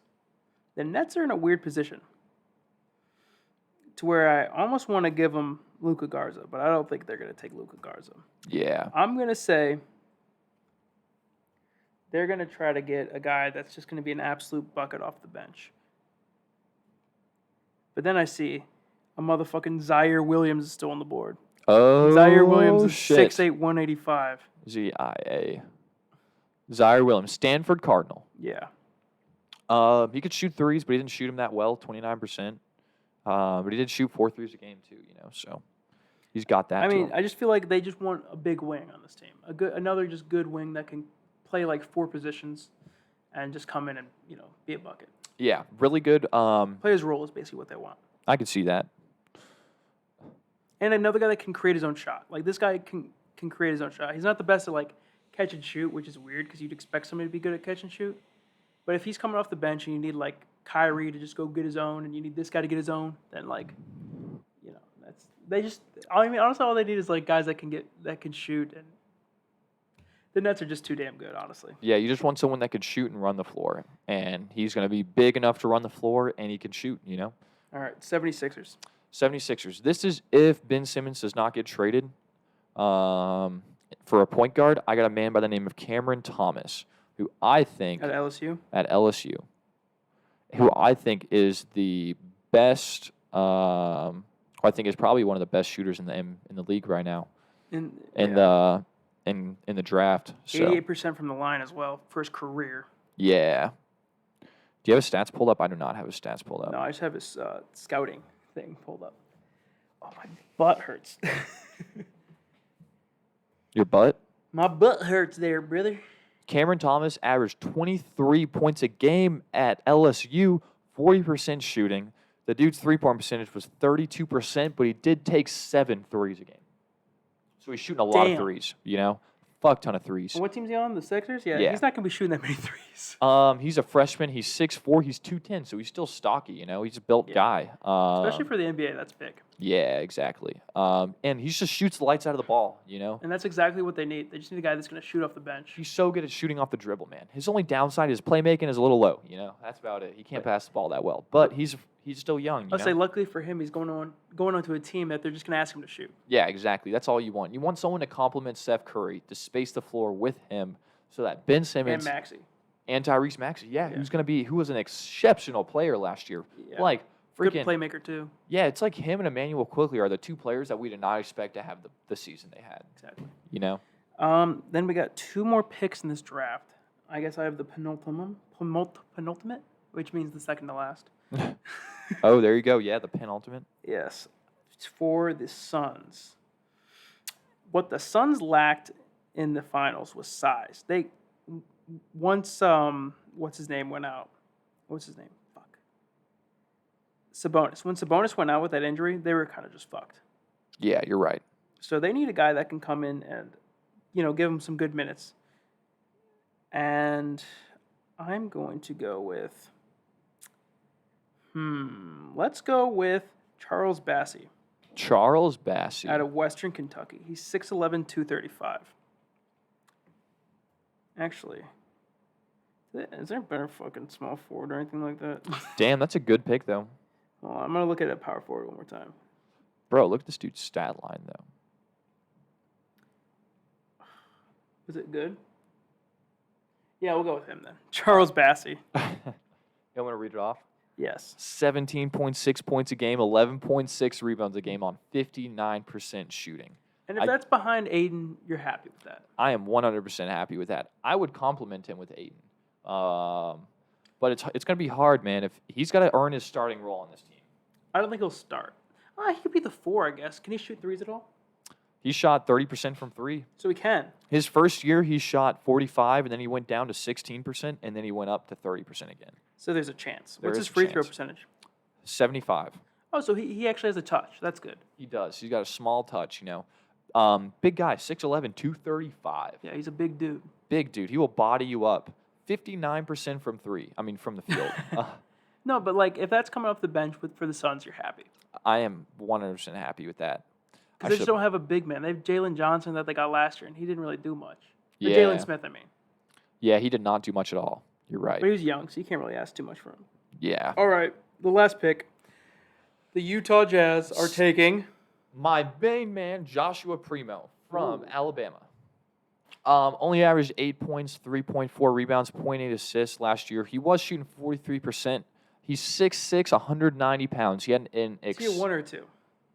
The Nets are in a weird position to where I almost want to give them Luka Garza, but I don't think they're going to take Luka Garza. Yeah. I'm going to say they're going to try to get a guy that's just going to be an absolute bucket off the bench. But then I see a motherfucking Zaire Williams is still on the board. Oh, Zaire Williams is shit. 6'8", 185. ZIA. Zaire Williams, Stanford Cardinal. Yeah. He could shoot threes, but he didn't shoot them that well, 29%. But he did shoot 4 threes a game too, you know. So he's got that. I mean, I just feel like they just want a big wing on this team. Another just good wing that can play like 4 positions and just come in and, you know, be a bucket. Yeah, really good. Play his role is basically what they want. I could see that. And another guy that can create his own shot. Like, this guy can create his own shot. He's not the best at, like, catch and shoot, which is weird because you'd expect somebody to be good at catch and shoot. But if he's coming off the bench and you need, like, Kyrie to just go get his own and you need this guy to get his own, then, like, you know, honestly, all they need is, like, guys that can shoot. And the Nets are just too damn good, honestly. Yeah, you just want someone that could shoot and run the floor. And he's going to be big enough to run the floor, and he can shoot, you know? All right, 76ers. 76ers. This is if Ben Simmons does not get traded for a point guard. I got a man by the name of Cameron Thomas, who I think At LSU, who I think is the best. I think is probably one of the best shooters in the league right now. In the draft. 88% from the line as well for his career. Yeah. Do you have his stats pulled up? I do not have his stats pulled up. No, I just have his scouting thing pulled up. Oh, my butt hurts. Your butt? My butt hurts there, brother. Cameron Thomas averaged 23 points a game at LSU, 40% shooting. The dude's three-point percentage was 32%, but he did take 7 threes a game. So he's shooting a lot of threes, you know? Fuck ton of threes. What team's he on? The Sixers? Yeah. He's not going to be shooting that many threes. He's a freshman. He's 6'4". He's 210, so he's still stocky, you know? He's a built guy. Especially for the NBA, that's big. Yeah, exactly. And he just shoots the lights out of the ball, you know? And that's exactly what they need. They just need a guy that's going to shoot off the bench. He's so good at shooting off the dribble, man. His only downside is playmaking is a little low, you know? That's about it. He can't pass the ball that well. But he's still young, I'll say luckily for him, he's going on to a team that they're just going to ask him to shoot. Yeah, exactly. That's all you want. You want someone to complement Steph Curry, to space the floor with him so that Ben Simmons and Maxey. And Tyrese Maxey, who was an exceptional player last year. Yeah. Like, freaking good playmaker, too. Yeah, it's like him and Emmanuel Quickley are the 2 players that we did not expect to have the season they had. Exactly. You know? Then we got 2 more picks in this draft. I guess I have the penultimate, which means the second to last. Oh, there you go. Yeah, the penultimate. Yes. It's for the Suns. What the Suns lacked in the finals was size. Once what's his name went out. What's his name? Fuck. Sabonis. When Sabonis went out with that injury, they were kind of just fucked. Yeah, you're right. So they need a guy that can come in and, you know, give them some good minutes. And I'm going to go with let's go with Charles Bassey. Charles Bassey. Out of Western Kentucky. He's 6'11", 235. Actually, is there a better fucking small forward or anything like that? Damn, that's a good pick, though. Well, I'm going to look at a power forward one more time. Bro, look at this dude's stat line, though. Is it good? Yeah, we'll go with him then. Charles Bassey. You want to read it off? Yes. 17.6 points a game, 11.6 rebounds a game on 59% shooting. And if that's behind Aiden, you're happy with that? I am 100% happy with that. I would compliment him with Aiden. But it's going to be hard, man. If he's got to earn his starting role on this team. I don't think he'll start. He could be the 4, I guess. Can he shoot threes at all? He shot 30% from 3. So he can. His first year, he shot 45, and then he went down to 16%, and then he went up to 30% again. So there's a chance. What's his free throw percentage? 75. Oh, so he actually has a touch. That's good. He does. He's got a small touch, Big guy, 6'11", 235. Yeah, he's a big dude. Big dude. He will body you up. 59% from 3. I mean, from the field. No, but if that's coming off the bench for the Suns, you're happy. I am 100% happy with that. Because they just don't have a big man. They have Jalen Johnson that they got last year, and he didn't really do much. Yeah. Jalen Smith, I mean. Yeah, he did not do much at all. You're right. But he was young, so you can't really ask too much from him. Yeah. All right, the last pick. The Utah Jazz are taking my main man, Joshua Primo from Alabama. Only averaged 8 points, 3.4 rebounds, 0.8 assists last year. He was shooting 43%. He's 6'6", 190 pounds. He had Is he a 1 or 2?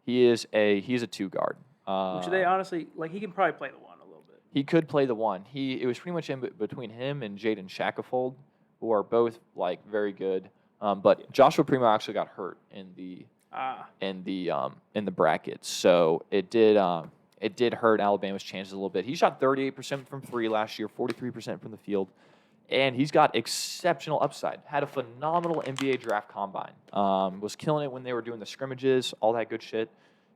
He's a 2 guard. Which they honestly he can probably play the 1 a little bit. He could play the 1. It was pretty much between him and Jaden Shackelford, who are both very good. But Joshua Primo actually got hurt in the brackets, so it did hurt Alabama's chances a little bit. He shot 38% from 3 last year, 43% from the field, and he's got exceptional upside. Had a phenomenal NBA draft combine. Was killing it when they were doing the scrimmages, all that good shit.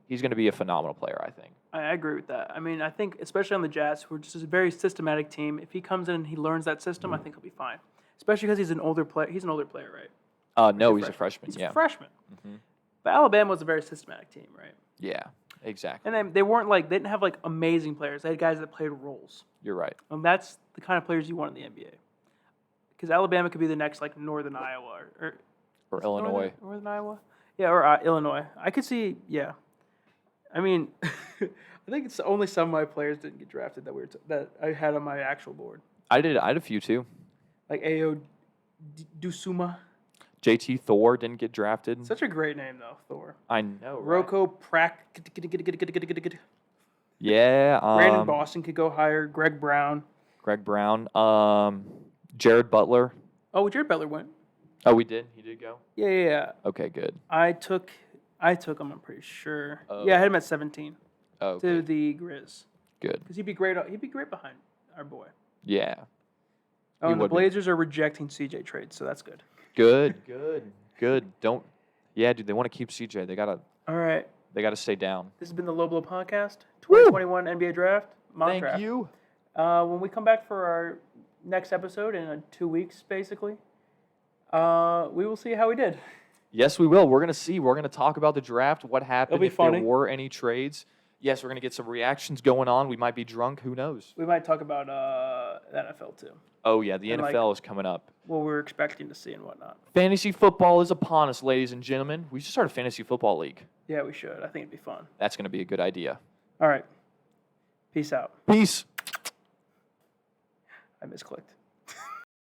He's going to be a phenomenal player, I think. I agree with that. I mean, I think especially on the Jazz, who are just a very systematic team. If he comes in and he learns that system, I think he'll be fine. Especially because he's an older player. He's an older player, right? No, he's a freshman. He's a freshman. Mm-hmm. But Alabama was a very systematic team, right? Yeah, exactly. And then they weren't they didn't have amazing players. They had guys that played roles. You're right. And that's the kind of players you want in the NBA. Because Alabama could be the next Northern Iowa or Illinois. Northern Iowa? Yeah, or Illinois. I could see, yeah. I mean, I think it's only some of my players didn't get drafted that I had on my actual board. I had a few too. Like Ayo Dusuma. JT Thor didn't get drafted. Such a great name, though, Thor. I know, right? Rocco Prack. Yeah. Brandon Boston could go higher. Greg Brown. Jared Butler. Oh, Jared Butler went. Oh, we did? He did go? Yeah. Okay, good. I took him, I'm pretty sure. Oh. Yeah, I had him at 17. Oh, okay. To the Grizz. Good. Because he'd be great behind our boy. Yeah. Oh, and the Blazers are rejecting CJ trades, so that's good. Good. Don't. Yeah, dude, they want to keep CJ. They gotta. All right. They gotta stay down. This has been the Low Blow Podcast, 2021 NBA Draft. Thank draft. you. When we come back for our next episode in 2 weeks, basically, we will see how we did. Yes, we will. We're gonna see. We're gonna talk about the draft. What happened? It'll be funny. There were any trades? Yes, we're gonna get some reactions going on. We might be drunk. Who knows? We might talk about the NFL too. Oh yeah, the NFL is coming up. What we're expecting to see and whatnot. Fantasy football is upon us, ladies and gentlemen. We should start a fantasy football league. Yeah, we should. I think it'd be fun. That's gonna be a good idea. All right. Peace out. Peace. I misclicked.